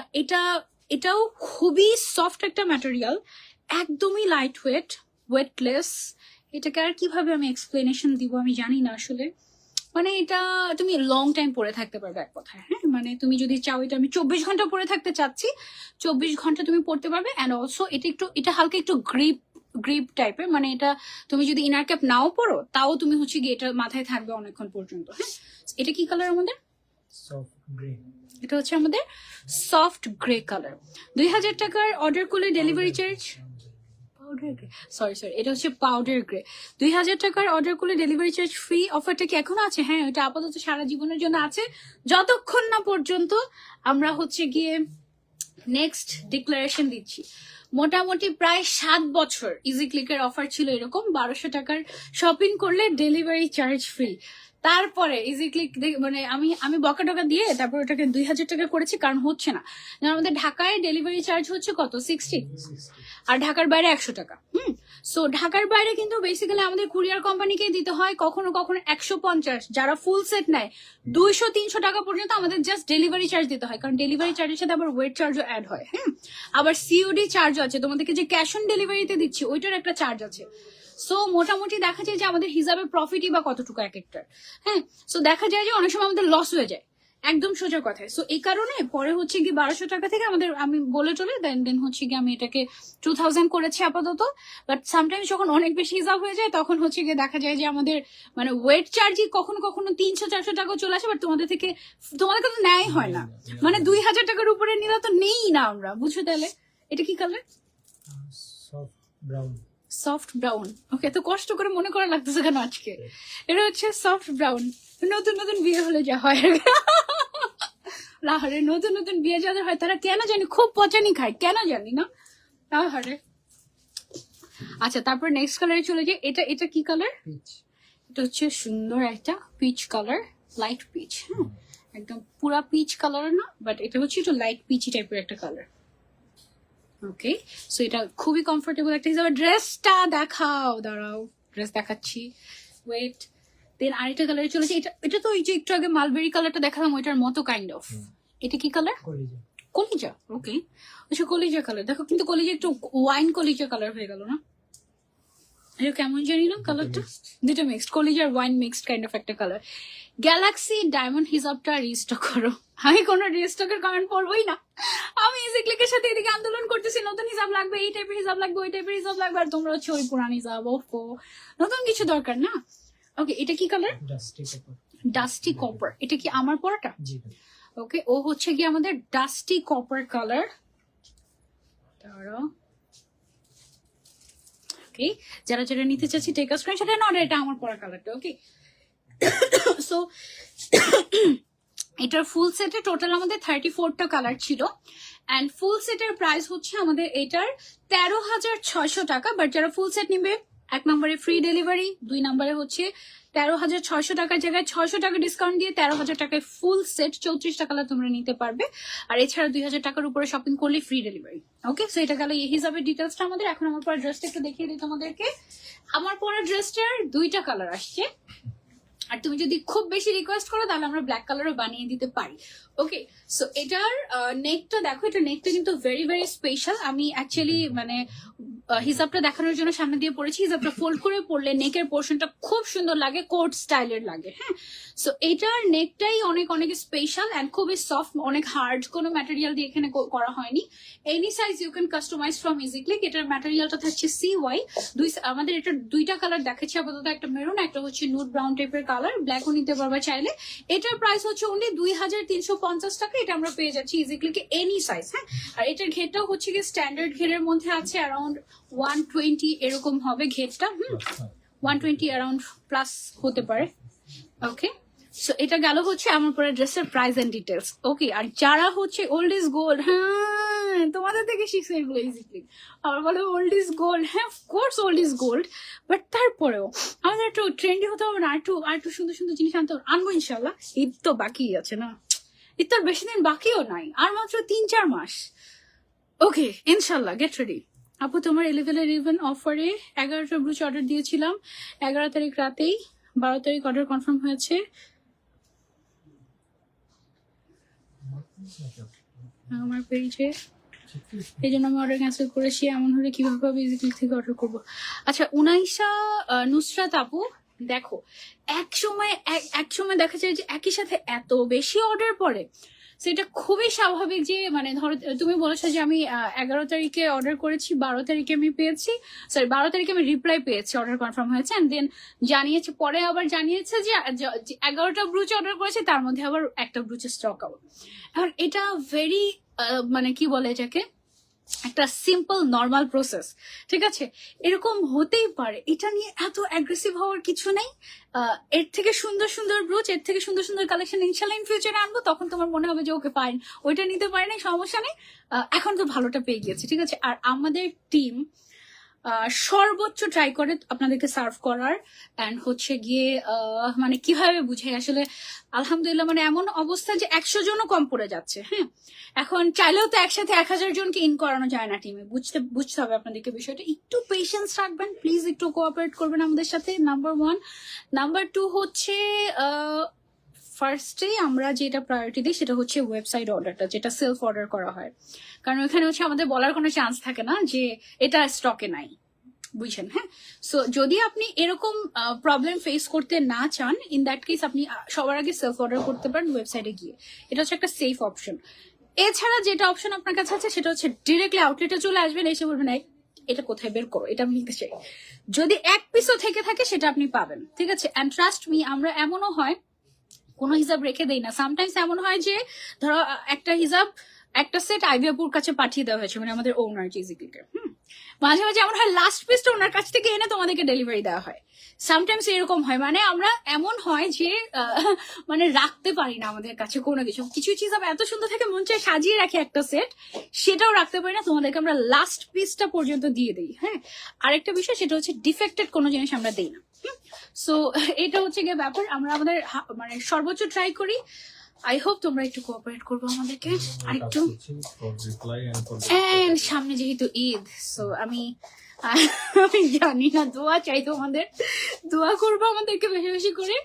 এটাও খুবই সফট একটা ম্যাটেরিয়াল, একদমই লাইট ওয়েট, ওয়েটলেস। এটাকে আর কিভাবে আমি এক্সপ্লেনেশন দিব আমি জানি না আসলে। মানে এটা তুমি লং টাইম পরে থাকতে পারবে এক কথায়। হ্যাঁ, মানে তুমি যদি চাও এটা আমি 24 ঘন্টা পরে থাকতে চাচ্ছি, 24 ঘন্টা তুমি পড়তে পারবে। অ্যান্ড অলসো এটা হালকা একটু গ্রিপ টাইপের, মানে এটা তুমি যদি ইনার ক্যাপ নাও পরো তাও তুমি হচ্ছে গিয়ে এটা মাথায় থাকবে অনেকক্ষণ পর্যন্ত। হ্যাঁ, এটা কি কালার আমাদের? Soft grey. এটা হচ্ছে আমাদের সফট গ্রে কালার। 2000 টাকার অর্ডার করলে ডেলিভারি চার্জ, সরি এটা হচ্ছে পাউডার গ্রে। 2000 টাকার অর্ডার করলে ডেলিভারি চার্জ ফ্রি। অফারটা কি এখনো আছে? হ্যাঁ, এটা আপাতত সারা জীবনের জন্য আছে, যতক্ষণ না পর্যন্ত আমরা হচ্ছে গিয়ে নেক্সট ডিক্লারেশন দিচ্ছি। মোটামুটি প্রায় 7 বছর ইজি ক্লিকের অফার ছিল এরকম, 1200 টাকার শপিং করলে ডেলিভারি চার্জ ফ্রি। তারপরে ইজি ক্লিক মানে আমি বকা টকা দিয়ে তারপর ওটাকে 2000 টাকা করেছি, কারণ হচ্ছে না। যেমন আমাদের ঢাকায় ডেলিভারি চার্জ হচ্ছে কত? 60, আর ঢাকার বাইরে 100 টাকা। সো ঢাকার বাইরে কিন্তু বেসিক্যালি আমাদের কুরিয়ার কোম্পানিকে দিতে হয় কখনো কখনো 150, যারা ফুল সেট নেয় 200-300 টাকা পর্যন্ত আমাদের জাস্ট ডেলিভারি চার্জ দিতে হয়, কারণ ডেলিভারি চার্জের সাথে আবার ওয়েট চার্জও অ্যাড হয়। হ্যাঁ, আবার সিওডি চার্জ আছে, তোমাদেরকে যে ক্যাশ অন ডেলিভারিতে দিচ্ছি ওইটার একটা চার্জ আছে। সো মোটামুটি দেখা যায় যে আমাদের হিসাবে প্রফিটই বা কতটুকু এক একটার। হ্যাঁ, সো দেখা যায় যে অনেক সময় আমাদের লস হয়ে যায়, একদম সোজা কথায়। সো এই কারণে পরে হচ্ছে কি 1200 টাকা থেকে আমাদের আমি বলে চলে দেন হচ্ছে কি আমি এটাকে 2000 করেছি আপাতত। বাট সামটাইমস যখন অনেক বেশি হিসাব হয়ে যায় তখন হচ্ছে গিয়ে দেখা যায় যে আমাদের মানে ওয়েট চার্জই কখনো কখনো 300-400 টাকা চলে আসে, বাট তোমাদের তো নেয় হয় না। মানে 2000 টাকার উপরে নিলে তো নেই না আমরা, বুঝছো তাহলে? এটা কি colour? Soft brown. Soft brown. Okay, তো কষ্ট করে মনে করা লাগতেছে কেন আজকে? এটা হচ্ছে সফট ব্রাউন। নতুন নতুন বিয়ে হলে যা হয় লাহারে, নতুন নতুন বিয়ে যাদের হয় তারা কেন জানি খুব পচানি খায়, কেন জানি না। লাহারে। আচ্ছা, তারপর নেক্সট কালারে চলে যাই। এটা কি কালার? এটা হচ্ছে সুন্দর একটা পিচ কালার, লাইট পিচ। হ্যাঁ, একদম পুরা পিচ কালার না, বাট এটা হচ্ছে একটু লাইট পিচি টাইপের একটা কালার। ওকে, সো এটা খুবই কমফোর্টেবল একটা হিসাবে। ড্রেসটা দেখাও, দাঁড়াও ড্রেস দেখাচ্ছি, ওয়েট। দেন আরেকটা কালারে চলেছে, এটা এটা তো ওই যে একটু আগে মালবেরি কালারটা দেখালাম ওইটার মতো কাইন্ড অফ। এটা কি কালার? কলিজা। কলিজা, ওকে। আচ্ছা কলিজা কালার দেখো, কিন্তু কলিজা একটু ওয়াইন কলিজা কালার হয়ে গেল না? এটা কেমন জানি না কালারটা, দুটো মিক্সড, কলিজার ওয়াইন মিক্সড কাইন্ড অফ একটা কালার। গ্যালাক্সি ডায়মন্ড হিসাবটা রিস্টক করো। আমি কোনো রিস্টকের কমেন্ট পড়বোই না। আমি ইজিক্লিকের সাথে এদিকে আন্দোলন করতেছি, নতুন হিসাব লাগবে, এই টাইপের হিসাব লাগবে, ওই টাইপের হিসাব লাগবে, আর তোমরা হচ্ছে ওই পুরান হিসাব। ওফো, নতুন কিছু দরকার না। ওকে, এটা কি colour? Dusty copper. Dusty copper. এটা কি আমার পরাটা? জি ভাই। ওকে, ও হচ্ছে কি আমাদের ডাস্টি কপার কালার। দাঁড়াও, ওকে, যারা যারা নিতে চাচ্ছি টেক আ স্ক্রিনশট। না, এটা আমার পরা কালারটা। ওকে, সো এটার ফুল সেটে টোটাল আমাদের 34টা কালার ছিল, অ্যান্ড ফুল সেটের প্রাইস হচ্ছে আমাদের এটার 13,600 টাকা। বাট যারা ফুল সেট নিবে, 1 নম্বরে ফ্রি ডেলিভারি, 2 নম্বরে হচ্ছে 13,600 টাকার জায়গায় 600 টাকা ডিসকাউন্ট দিয়ে 13,000 টাকায় ফুল সেট 34টা কালার তোমরা নিতে পারবে। আর এছাড়া 2,000 টাকার উপরে শপিং করলে ফ্রি ডেলিভারি। ওকে, সো এটা গেল এই হিসাবে ডিটেলসটা আমাদের। এখন আমার পরা ড্রেসটা একটু দেখিয়ে দিই তোমাদেরকে। আমার পরা ড্রেসটার 2টা কালার আসছে, আর তুমি যদি খুব বেশি রিকোয়েস্ট করো তাহলে আমরা ব্ল্যাক কালারও বানিয়ে দিতে পারি। ওকে, সো এটার নেকটা দেখো, এটা নেকটা কিন্তু ভেরি ভেরি স্পেশাল। আমি অ্যাকচুয়ালি মানে হিসাবটা দেখানোর জন্য সামনে দিয়ে পড়েছি। হিসাবটা ফোল্ড করে পড়লে নেকের পোর্শনটা খুব সুন্দর লাগে, কোট স্টাইলের লাগে। হ্যাঁ, সো এটার নেকটাই অনেক অনেক স্পেশাল অ্যান্ড খুবই সফট, অনেক হার্ড কোনো ম্যাটেরিয়াল দিয়ে এখানে করা হয়নি। Any size you can customize from Easyclick. এটার ম্যাটেরিয়ালটা থাকছে CY। আমাদের এটা 2টা কালার দেখাচ্ছি আপাতত, একটা মেরুন, একটা হচ্ছে নুড ব্রাউন টাইপের কালার। ব্ল্যাকও নিতে পারবা চাইলে। এটার প্রাইস হচ্ছে অনলি 2,350 টাকা। এটা আমরা পেয়ে যাচ্ছি ইজিক্লিকে এনি সাইজ। হ্যাঁ, আর এটার ঘেরটাও হচ্ছে কি স্ট্যান্ডার্ড ঘেরের মধ্যে আছে, অ্যারাউন্ড 120 এরকম হবে ঘেরটা। 120 অ্যারাউন্ড প্লাস হতে পারে। ওকে, সো এটা গেল হচ্ছে আমার পরে ড্রেসের প্রাইস এন্ড ডিটেলস। ওকে, আর যারা হচ্ছে ওল্ড ইজ গোল্ড, হ্যাঁ তোমাদের থেকে শিখছে এগুলো ইজিক্লি। আবার বলে ওল্ড ইজ গোল্ড, হ্যাঁ of course old is gold, but তারপরেও আমাদের একটু ট্রেন্ডি হতে হবে না, আর একটু সুন্দর সুন্দর জিনিস আনবো ইনশাল্লাহ। ঈদ তো বাকি আছে না, ঈদ তো আর বেশি দিন বাকিও নাই, আর মাত্র 3-4 মাস। ওকে, ইনশাল্লাহ গেট রেডি। আপু তোমার 11 অফারে 11টা ব্রুচ অর্ডার দিয়েছিলাম, 11 তারিখ রাতেই, 12 তারিখ অর্ডার কনফার্ম হয়েছে। আমার পেজে, এই জন্য আমি অর্ডার ক্যান্সেল করেছি। এমন হলে কিভাবে ইজিক্লিক থেকে অর্ডার করবো? আচ্ছা, উনাইশা নুসরাত আপু, দেখো এক সময় দেখা যায় যে একই সাথে এত বেশি অর্ডার পড়ে, সেটা খুবই স্বাভাবিক। যে মানে ধরো তুমি বলেছো যে আমি 11 তারিখে অর্ডার করেছি, 12 তারিখে আমি পেয়েছি, 12 তারিখে আমি রিপ্লাই পেয়েছি, অর্ডার কনফার্ম হয়েছে, এন্ড দেন জানিয়েছে, পরে আবার জানিয়েছে যে 11টা ব্রুচ অর্ডার করেছে, তার মধ্যে আবার একটা ব্রুচের স্টক আউট। এখন এটা ভেরি মানে কি বলে এটাকে, একটা সিম্পল নর্মাল প্রসেস, ঠিক আছে? এরকম হতেই পারে, এটা নিয়ে এত অ্যাগ্রেসিভ হওয়ার কিছু নেই। এর থেকে সুন্দর সুন্দর ব্রুচ, এর থেকে সুন্দর সুন্দর কালেকশন ইনশাল্লাহ ইন ফিউচারে আনবো, তখন তোমার মনে হবে যে ওকে ফাইন, ওইটা নিতে পারে না, সমস্যা নেই, এখন তো ভালোটা পেয়ে গিয়েছে, ঠিক আছে? আর আমাদের টিম সর্বোচ্চ ট্রাই করে আপনাদেরকে সার্ভ করার, অ্যান্ড হচ্ছে গিয়ে মানে কিভাবে বুঝাই আসলে, আলহামদুলিল্লাহ মানে এমন অবস্থা যে 100 জনও কম পড়ে যাচ্ছে। হ্যাঁ, এখন চাইলেও তো একসাথে 1000 জনকে ইন করানো যায় না টিমে, বুঝতে হবে আপনাদেরকে বিষয়টা। একটু পেশেন্স রাখবেন প্লিজ, একটু কোঅপারেট করবেন আমাদের সাথে, নাম্বার 1। নাম্বার 2 হচ্ছে ফার্স্টে আমরা যেটা প্রায়োরিটি দিই সেটা হচ্ছে ওয়েবসাইট অর্ডারটা, যেটা সেলফ অর্ডার করা হয়, কারণ ওখানে হচ্ছে আমাদের বলার কোনো চান্স থাকে না যে এটা স্টকে নাই, বুঝছেন? হ্যাঁ, সো যদি আপনি এরকম প্রবলেম ফেস করতে না চান, ইন দ্যাট কেস আপনি সবার আগে সেলফ অর্ডার করতে পারেন ওয়েবসাইটে গিয়ে, এটা হচ্ছে একটা সেফ অপশন। এছাড়া যেটা অপশন আপনার কাছে আছে সেটা হচ্ছে ডিরেক্টলি আউটলেটে চলে আসবেন, এসে বলবেন এটা কোথায় বের করো, এটা আমি নিতে চাই। যদি এক পিসও থেকে থাকে সেটা আপনি পাবেন, ঠিক আছে? অ্যান্ড ট্রাস্ট মি, আমরা এমনও হয় কোনো হিসাব রেখে দেই না। সামটাইমস এমন হয় যে ধরো একটা হিসাব, একটা সেট আইভিয়াপুর কাছে পাঠিয়ে দেওয়া হয়েছে, মানে আমাদের ওনার জিজিক্লিকে। মাঝে মাঝে এমন হয় লাস্ট পিসটা ওনার কাছ থেকে এনে তোমাদেরকে ডেলিভারি দেওয়া হয়। সামটাইমস এরকম হয়, মানে আমরা এমন হয় যে মানে রাখতে পারি না আমাদের কাছে কোনো কিছু, কিছু হিসাব এত সুন্দর থাকে মন চায় সাজিয়ে রাখি একটা সেট, সেটাও রাখতে পারি না, তোমাদেরকে আমরা লাস্ট পিসটা পর্যন্ত দিয়ে দিই। হ্যাঁ, আরেকটা বিষয় সেটা হচ্ছে ডিফেক্টেড কোনো জিনিস আমরা দিই না। সো এটা হচ্ছে গিয়ে ব্যাপার, আমরা আমাদের মানে সর্বোচ্চ ট্রাই করি। আই হোপ তোমরা একটু কোঅপারেট করবো আমাদেরকে আর একটু। for reply and for the and সামনে যেহেতু ঈদ, সো আমি জানি না, দোয়া চাই তোমাদের, দোয়া করবো আমাদেরকে বেশি বেশি করে,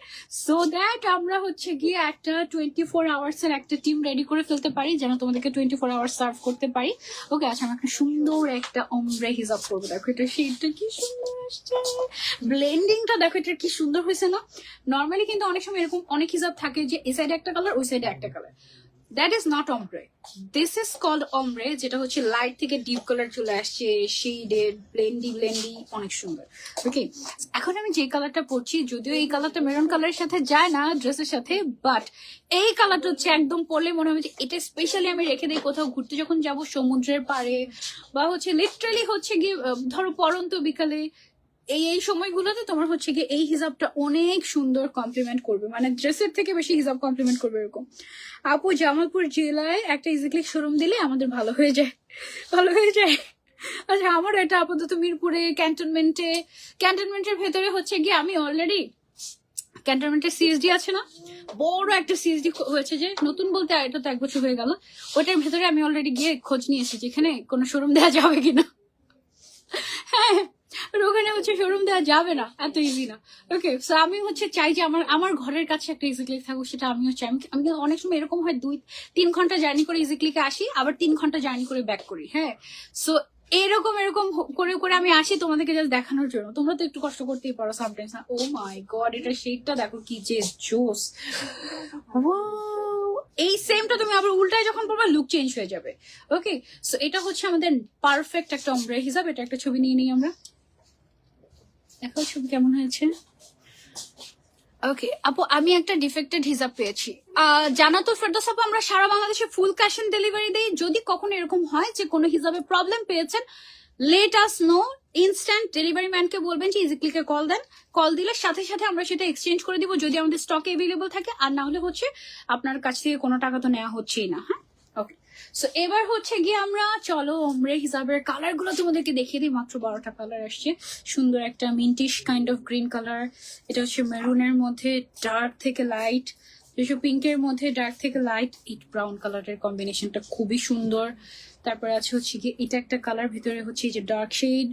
সো দ্যাট আমরা হচ্ছে গিয়ে একটা 24 আওয়ার্স এর একটা টিম রেডি করে ফেলতে পারি, যেন তোমাদেরকে 24 আওয়ার্স সার্ভ করতে পারি। ওকে, আচ্ছা আমি একটা সুন্দর একটা ombre হিসাব করবো। দেখো এটা শেডটা কি সুন্দর আসছে, ব্লেন্ডিংটা দেখো এটা কি সুন্দর হয়েছে না। নর্মালি কিন্তু অনেক সময় এরকম অনেক হিসাব থাকে যে এই সাইডে একটা কালার, ওই সাইডে একটা colour. That is not ombre, this is called ombre, যেটা হচ্ছে লাইট থেকে ডিপ কালার চলে আসছে, শেডেড ব্লেন্ডি অনেক সুন্দর। ওকে, এখন আমি যে কালারটা পরছি, যদিও এই কালারটা মেরুন কালারের সাথে যায় না ড্রেসের সাথে, বাট এই কালারটা হচ্ছে একদম পরলে মনে হবে যে এটা স্পেশালি আমি রেখে দিই কোথাও ঘুরতে যখন যাব সমুদ্রের পাড়ে, বা হচ্ছে লিটারালি হচ্ছে গিয়ে ধরো পরন্ত বিকালে, এই সময়গুলোতে তোমার হচ্ছে গিয়ে এই হিজাবটা অনেক সুন্দর কমপ্লিমেন্ট করবে, মানে ড্রেসের থেকে বেশি হিজাব কমপ্লিমেন্ট করবে এরকম। আপু জামালপুর জেলায় একটা ইজিক্লিক শোরুম দিলে আমাদের ভালো হয়ে যায়, ভালো হয়ে যায়। আচ্ছা আমার এটা আপাতত মিরপুরে ক্যান্টনমেন্টের ভেতরে হচ্ছে গিয়ে আমি অলরেডি ক্যান্টনমেন্টের সিএসডি আছে না, বড় একটা সিএসডি হয়েছে, যে নতুন বলতে এটা তো 1 বছর হয়ে গেল, ওইটার ভেতরে আমি অলরেডি গিয়ে খোঁজ নিয়েছি যেখানে কোনো শোরুম দেওয়া যাবে কিনা। হ্যাঁ, ওখানে হচ্ছে শোরুম দেওয়া যাবে না, এত ইজি না। ওকে, সো আমি হচ্ছে চাই যে আমার ঘরের কাছে একটা ইজি ক্লিক থাকুক, সেটা আমিও চাই। আমি কিন্তু অনেক সময় এরকম হয় 2-3 ঘন্টা জার্নি করে ইজি ক্লিকে আসি, আবার 3 ঘন্টা জার্নি করে ব্যাক করি। হ্যাঁ, সো এরকম করে করে আমি আসি তোমাদেরকে জাস্ট দেখানোর জন্য। তোমরা তো একটু কষ্ট করতেই পারো সামটাইমস। ও মাই গড, এটা শেডটা দেখো কি যে জোস। এই সেমটা তুমি আবার উল্টায় যখন পড়বা লুক চেঞ্জ হয়ে যাবে। ওকে, সো এটা হচ্ছে আমাদের পারফেক্ট একটা ombre হিসাব। এটা একটা ছবি নিয়ে নিই আমরা, দেখো ছবি কেমন হয়েছে। ওকে আপু, আমি একটা ডিফেক্টেড হিসাব পেয়েছি। জানা তো ফেরদৌস আপু, আমরা সারা বাংলাদেশে ফুল ক্যাশ অন ডেলিভারি দিই। যদি কখনো এরকম হয় যে কোনো হিসাবে প্রবলেম পেয়েছেন, let us know, instant delivery ম্যানকে বলবেন যে ইজি ক্লিকে কল দেন, কল দিলে সাথে সাথে আমরা সেটা এক্সচেঞ্জ করে দিব যদি আমাদের স্টকে এভেলেবল থাকে, আর না হলে হচ্ছে আপনার কাছ থেকে কোনো টাকা তো নেওয়া হচ্ছেই না। হ্যাঁ, ওকে, সো এবার হচ্ছে গিয়ে আমরা চলো ombre হিসাবের কালার গুলো তোমাদেরকে দেখিয়ে দিই। মাত্র 12টা কালার আসছে, সুন্দর একটা মিন্টিশ কাইন্ড অফ গ্রিন কালার, এটা হচ্ছে মেরুনের মধ্যে ডার্ক থেকে লাইট, পিঙ্কের মধ্যে ডার্ক থেকে লাইট, ইট ব্রাউন কালারের কম্বিনেশনটা খুবই সুন্দর। তারপরে আছে হচ্ছে গিয়ে এটা একটা কালার, ভিতরে হচ্ছে এই যে ডার্ক শেড,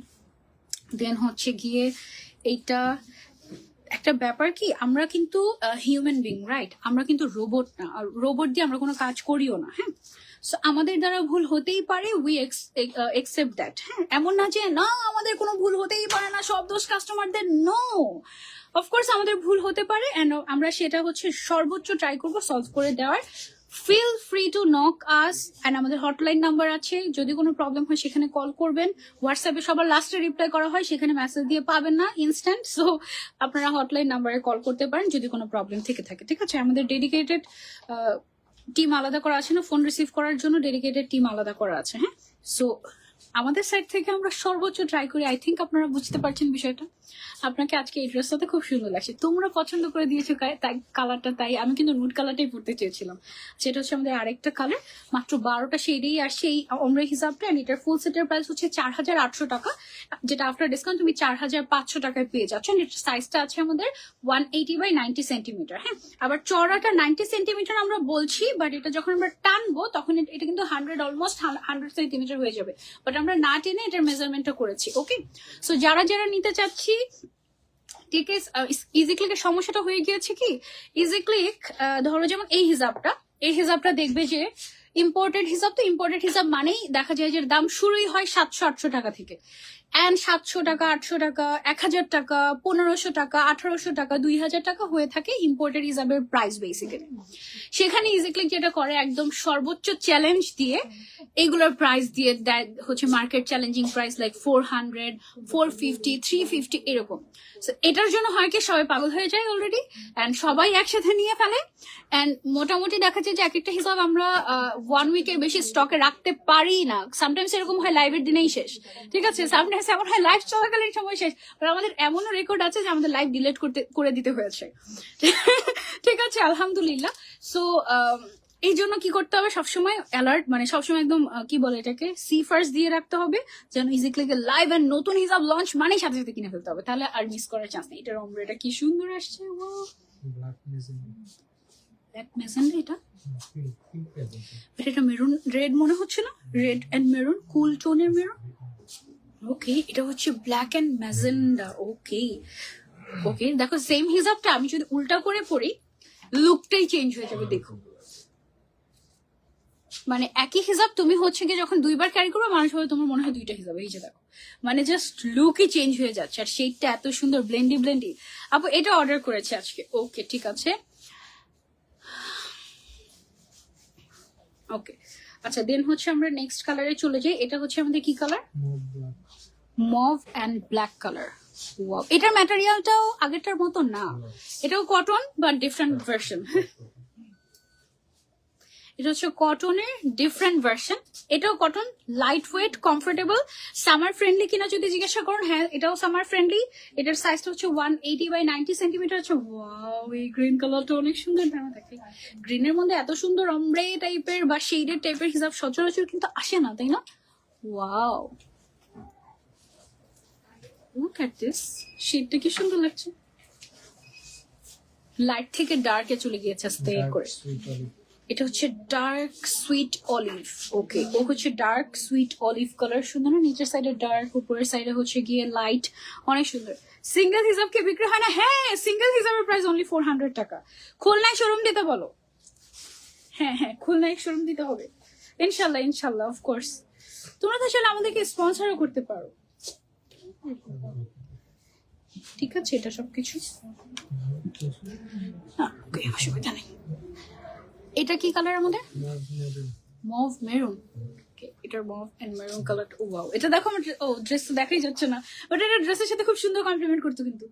দেন হচ্ছে গিয়ে এইটা একটা ব্যাপার কি, আমরা কিন্তু হিউম্যান বিং, রাইট? আমরা কিন্তু রোবট না, আর রোবট দিয়ে আমরা কোনো কাজ করিও না। হ্যাঁ, সো আমাদের দ্বারা ভুল হতেই পারে, উই একসেপ্ট দ্যাট। হ্যাঁ, এমন না যে না আমাদের কোনো ভুল হতেই পারে না, সব দোষ কাস্টমারদের, নো, অফকোর্স আমাদের ভুল হতে পারে, এন্ড আমরা সেটা হচ্ছে সর্বোচ্চ ট্রাই করবো সলভ করে দেওয়ার। Feel free to knock us, and আমাদের হটলাইন নাম্বার আছে, যদি কোনো প্রবলেম হয় সেখানে কল করবেন। হোয়াটসঅ্যাপে সবার লাস্টে রিপ্লাই করা হয়, সেখানে মেসেজ দিয়ে পাবেন না ইনস্ট্যান্ট, সো আপনারা হটলাইন নাম্বারে কল করতে পারেন যদি কোনো প্রবলেম থেকে থাকে। ঠিক আছে, আমাদের ডেডিকেটেড টিম আলাদা করা আছে না, ফোন রিসিভ করার জন্য ডেডিকেটেড টিম আলাদা করা আছে। হ্যাঁ, সো আমাদের সাইড থেকে আমরা সর্বোচ্চ ট্রাই করি। আই থিঙ্ক আপনারা বুঝতে পারছেন বিষয়টা। আপনাকে আজকে এই ড্রেসটাতে খুব সুন্দর লাগছে, তোমরা পছন্দ করে দিয়েছো তাই কালারটা, তাই আমি কিন্তু নুড কালারটাই পরতে চেয়েছিলাম। সেটা হচ্ছে আমাদের আরেকটা কালার, মাত্র 12টা শেডেই আসছে এই ombre হিসাবটা, এন্ড এটার ফুল সেটের প্রাইস হচ্ছে 4800 টাকা, যেটা আফটার ডিসকাউন্ট তুমি 4500 টাকায় পেয়ে যাচ্ছ। এটার সাইজটা আছে আমাদের 180/90 সেন্টিমিটার। হ্যাঁ, আবার চড়াটা 90 সেন্টিমিটার আমরা বলছি, বাট এটা যখন আমরা টানবো তখন এটা কিন্তু অলমোস্ট 100 সেন্টিমিটার হয়ে যাবে, বাট আমরা না টেনে এটার মেজারমেন্টটা করেছি। ওকে, সো যারা নিতে চাচ্ছি, ঠিক আছে, ইজি ক্লিকের সমস্যাটা হয়ে গিয়েছে কি, ইজি ক্লিক ধরো যেমন এই হিসাবটা দেখবে যে ইম্পোর্টেড হিসাব, তো ইম্পোর্টেড হিসাব মানেই দেখা যায় যে দাম শুরুই হয় 700-800 টাকা থেকে, এন্ড 700 টাকা, 800 টাকা, 1000 টাকা, 1500 টাকা, 1800 টাকা, 2000 টাকা হয়ে থাকে ইম্পোর্টেড হিসাবের প্রাইস বেসিক্যালি। সেখানে ইজিক্লিক যেটা করে, একদম সর্বোচ্চ চ্যালেঞ্জ দিয়ে এগুলোর প্রাইস দিয়ে দেয় হচ্ছে মার্কেট চ্যালেঞ্জিং প্রাইস, লাইক 400, 450, 350 এরকম। এটার জন্য হয় কি, সবাই পাগল হয়ে যায় অলরেডি, এন্ড সবাই একসাথে নিয়ে ফেলে, এন্ড মোটামুটি দেখা যায় যে এক একটা হিসাব আমরা 1 উইকের বেশি স্টকে রাখতে পারি না। সামটাইমস এরকম হয় লাইভের দিনেই শেষ, ঠিক আছে, সামটাইমস এমন হয় লাইভ চলাকালীন সময় শেষ। আর আমাদের এমনও রেকর্ড আছে যে আমাদের লাইভ ডিলিট করে দিতে হয়েছে। ঠিক আছে, আলহামদুলিল্লাহ। সো এই জন্য কি করতে হবে, সবসময় অ্যালার্ট, মানে সবসময় একদম কি বলে এটাকে, সি ফার্স্ট দিয়ে রাখতে হবে, যেন ইজি ক্লিকে লাইভ এন্ড নতুন হিসাব লঞ্চ মানে সাথে সাথে কিনে ফেলতে হবে, তাহলে আর মিস করার চান্স নেই। এটার ombre কি সুন্দর আসছে, Black mezzanine. ব্ল্যাক মেজেন্ডা, এটা Pink আছে। But এটা মেরুন রেড মনে হচ্ছে না, রেড এন্ড মেরুন, কুল টোনের মেরুন। ওকে, এটা হচ্ছে ব্ল্যাক এন্ড ম্যাজেন্ডা। ওকে ওকে, দেখো সেম হিজাবটা আমি যদি উল্টা করে পরি লুকটাই চেঞ্জ হয়ে যাবে। দেখো মানে একই হিজাব তুমি হচ্ছে কি যখন দুইবার ক্যারি করবে মানুষ ভাবে তোমার মনে হয় দুইটা হিজাব। এই যে দেখো মানে জাস্ট লুকই চেঞ্জ হয়ে যাচ্ছে, আর শেডটা এত সুন্দর ব্লেন্ডি ব্লেন্ডি। আপু এটা অর্ডার করেছে আজকে। ওকে ঠিক আছে, ওকে আচ্ছা। দেন হচ্ছে আমরা নেক্সট কালারে চলে যাই। এটা হচ্ছে আমাদের কি colour? Mauve black. Mauve and black colour. Wow, এটার ম্যাটেরিয়ালটাও আগেরটার মতো না, এটাও কটন বাট ডিফারেন্ট ভার্সন। এটা হচ্ছে কটনের ডিফারেন্ট ভার্সন। এটাও cotton, light weight, comfortable, summer friendly কিনা যদি জিজ্ঞাসা করুন, হ্যাঁ এটাও সামার ফ্রেন্ডলি। এটার সাইজটা হচ্ছে 180 by 90 সেন্টিমিটার আছে। ওয়াও, এই গ্রিন কালারটা অনেক সুন্দর। দাঁড়া দেখি, গ্রিনের মধ্যে এত সুন্দর অমব্রে টাইপের বা শেডের টাইপের হিসাব সচরাচর কিন্তু আসে না, তাই না? ওয়াও, লুক এট দিস, শেডটা কি সুন্দর লাগছে। লাইট থেকে ডার্কে চলে গিয়েছে আস্তে Dark করে। sweet olive. এটা হচ্ছে ডার্ক সুইট অলিভ। ওকে, ও হচ্ছে ডার্ক সুইট অলিভ কালার। সুন্দর না? নিচের সাইডে ডার্ক, উপরের সাইডে হচ্ছে গিয়ে লাইট, অনেক সুন্দর। সিঙ্গেল হিসাবকে বিক্রি হয় না? হ্যাঁ, সিঙ্গেল হিসাবের প্রাইস অনলি 400 টাকা। খুলনায় শোরুম দিতে বলো। হ্যাঁ হ্যাঁ, খুলনায় শোরুম দিতে হবে ইনশাল্লাহ, ইনশাল্লাহ অফকোর্স। তোমরা তো আসলে আমাদেরকে স্পন্সরও করতে পারো। ঠিক আছে, এটা সবকিছু অসুবিধা নেই। এটা কি কালার আমাদের? Mauve maroon. Mauve maroon. এটার mauve and maroon colour. Wow, এটা দেখো আমার ড্রেস তো দেখাই যাচ্ছে না, বাট এটা ড্রেসের সাথে খুব সুন্দর কমপ্লিমেন্ট করতো কিন্তু।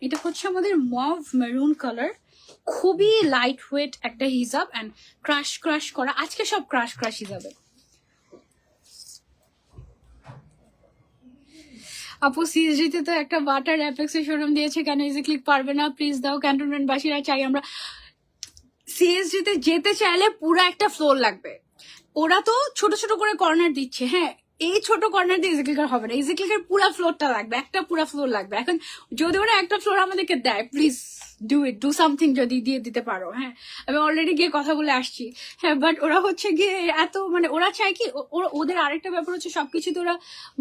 এটা হচ্ছে আমাদের মভ মেরুন কালার, খুবই লাইট ওয়েট একটা হিজাব এন্ড ক্রাশ ক্রাশ করা। আজকে সব ক্রাশ ক্রাশ হিজাবে। আপু সিএসজিতে তো একটা বাটার অ্যাপেক্স এর শোরুম দিয়েছে, কেন ইজি ক্লিক পারবে না? প্লিজ দাও, ক্যান্টনমেন্ট বাসীরা চাই আমরা। সিএসজিতে যেতে চাইলে পুরো একটা ফ্লোর লাগবে। ওরা তো ছোট ছোট করে কর্নার দিচ্ছে, হ্যাঁ এই ছোট কর্নার দিয়ে ইজি ক্লিকার হবে না, ইজি ক্লিকের পুরো ফ্লোরটা লাগবে, একটা পুরো ফ্লোর লাগবে। এখন যদি ওরা একটা ফ্লোর আমাদেরকে দেয়, please do it, do something যদি দিয়ে দিতে পারো। হ্যাঁ, আমি অলরেডি গিয়ে কথা বলে আসছি। হ্যাঁ, বাট ওরা হচ্ছে গিয়ে এত মানে ওরা চায় কি, ওদের আরেকটা ব্যাপার হচ্ছে সবকিছুতে ওরা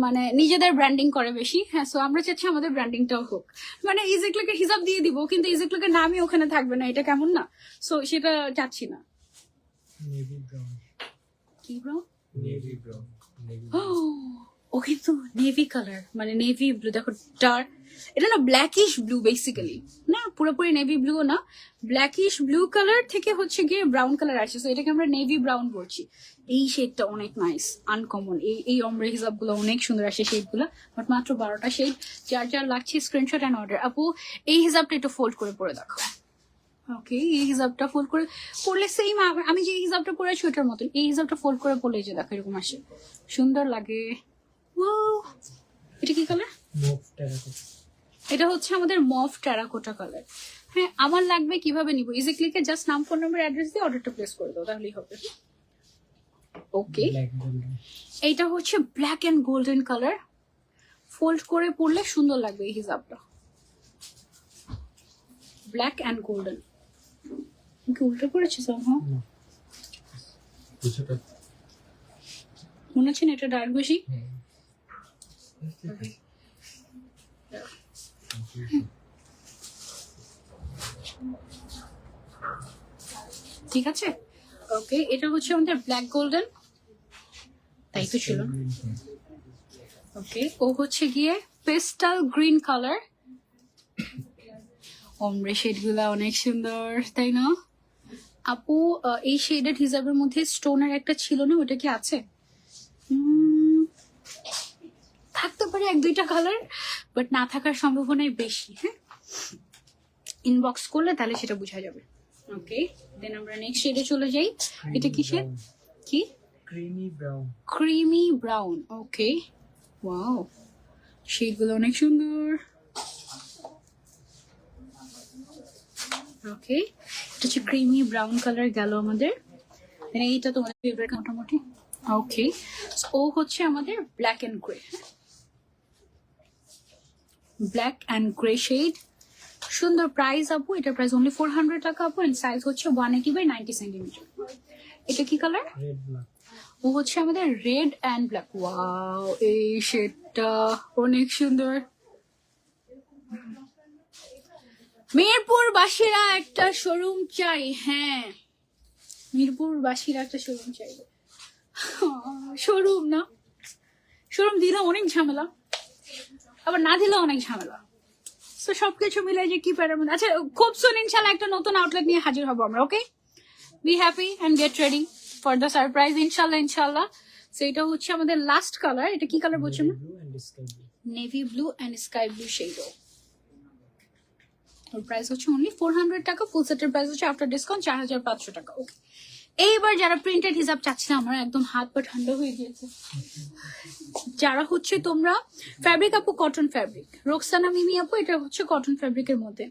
মানে নিজেদের ব্র্যান্ডিং করে বেশি। হ্যাঁ, সো আমরা চাচ্ছি আমাদের ব্র্যান্ডিংটাও হোক। মানে ইজি ক্লিকের হিসাব দিয়ে দিব কিন্তু ইজি ক্লিকের নামই ওখানে থাকবে না, এটা কেমন না? সো সেটা চাচ্ছি না। Navy brown. কি ব্রো? Navy brown. Navy ও কিন্তু নেভি কালার, মানে নেভি ব্লু। দেখো ডার্ক, এটা না ব্ল্যাকিশ ব্লু বেসিক্যালি, না পুরোপুরি নেভি ব্লু না, ব্ল্যাকিশ ব্লু কালার থেকে হচ্ছে গিয়ে ব্রাউন কালার আসছে, তো এটাকে আমরা নেভি ব্রাউন বলছি। এই শেডটা অনেক নাইস, আনকমন। এই অমরে হিসাব গুলো অনেক সুন্দর আসে শেড গুলো, বাট মাত্র 12টা শেড। যার যার লাগছে স্ক্রিনশট অ্যান্ড অর্ডার। আপু এই হিসাবটা একটু ফোল্ড করে পরে দেখো। ওকে, এই হিসাবটা ফোল্ড করে পরলে সেম আমি যে হিসাবটা পরেছি ওটার মতন। এই হিসাবটা ফোল্ড করে পরলে যে দেখো এরকম আসে, সুন্দর লাগে। Wow! এটা কি কালার? Mauve terracotta. এটা হচ্ছে আমাদের মভ টেরাকোটা কালার। হ্যাঁ, আমার লাগবে, কিভাবে নিব? ইজি ক্লিকে জাস্ট নাম, ফোন নাম্বার, অ্যাড্রেস দিয়ে অর্ডারটা প্লেস করে দাও, তাহলেই হবে। ওকে, Black golden. এইটা হচ্ছে black and golden colour. Fold করে পরলে সুন্দর লাগবে এই হিসাবটা, ব্ল্যাক এন্ড গোল্ডেন। কি উল্টো করেছি হ্যাঁ? No. কিছুটা মনে হচ্ছে না এটা ডার্ক বেশি। ঠিক আছে, ওকে। এটা হচ্ছে আমাদের ব্ল্যাক গোল্ডেন, তাই তো ছিল। ওকে, ও হচ্ছে গিয়ে পেস্টাল গ্রিন কালার। অমরে শেড গুলা অনেক সুন্দর, তাই না আপু? এই শেডের হিসাবের মধ্যে স্টোনের একটা ছিল না, ওটা কি আছে? থাকতে পারে 1-2টা কালার, বাট না থাকার সম্ভাবনাই বেশি। হ্যাঁ, ইনবক্স করলে তাহলে সেটা বোঝা যাবে। ওকে, দেন আমরা নেক্সট শেডে চলে যাই। এটা কি শেড? কি? Creamy brown. Creamy brown. Okay, wow, শেডগুলো অনেক সুন্দর। ওকে, এটা হচ্ছে ক্রিমি ব্রাউন কালার গেল আমাদের। এইটা তোমাদের ফেভারিট মোটামুটি। ওকে, ও হচ্ছে আমাদের black and grey, black and grey shade. সুন্দর প্রাইস আপু, এটার প্রাইস অনলি 400 টাকা আপু, এন্ড সাইজ হচ্ছে 180/90 সেন্টিমিটার। এটা কি কালার? Red black. ও হচ্ছে আমাদের রেড অ্যান্ড ব্ল্যাক। ওয়াও, এই শেডটা অনেক সুন্দর। মিরপুর বাসীরা একটা শোরুম চাই। হ্যাঁ, মিরপুর বাসীরা একটা শোরুম চাই। শোরুম না, শোরুম দিলে অনেক ঝামেলা, আবার না দিলে অনেক ঝামেলা। তো সবকিছু মিলে যে কি প্যারার মধ্যে। আচ্ছা, খুব সুন ইনশাল্লাহ একটা নতুন আউটলেট নিয়ে হাজির হবো আমরা। Okay, be happy and get ready for the surprise ইনশাল্লাহ ইনশাল্লাহ। সো এটা হচ্ছে আমাদের লাস্ট কালার। এটা কি কালার বলছেন? Blue and sky blue. Navy blue and sky blue শেডও। ওর প্রাইস হচ্ছে অনলি 400 টাকা। ফুল সেটের প্রাইস হচ্ছে আফটার ডিসকাউন্ট 4500 টাকা। ওকে, এইবার যারা প্রিন্টেড হিজাব চাচ্ছিলাম, আমার একদম হাত পা ঠান্ডা হয়ে গিয়েছে। যারা হচ্ছে তোমরা ফ্যাব্রিক আপু, কটন ফ্যাব্রিক, রোকসানা মিমি আপু, এটা হচ্ছে কটন ফ্যাব্রিকের মধ্যে।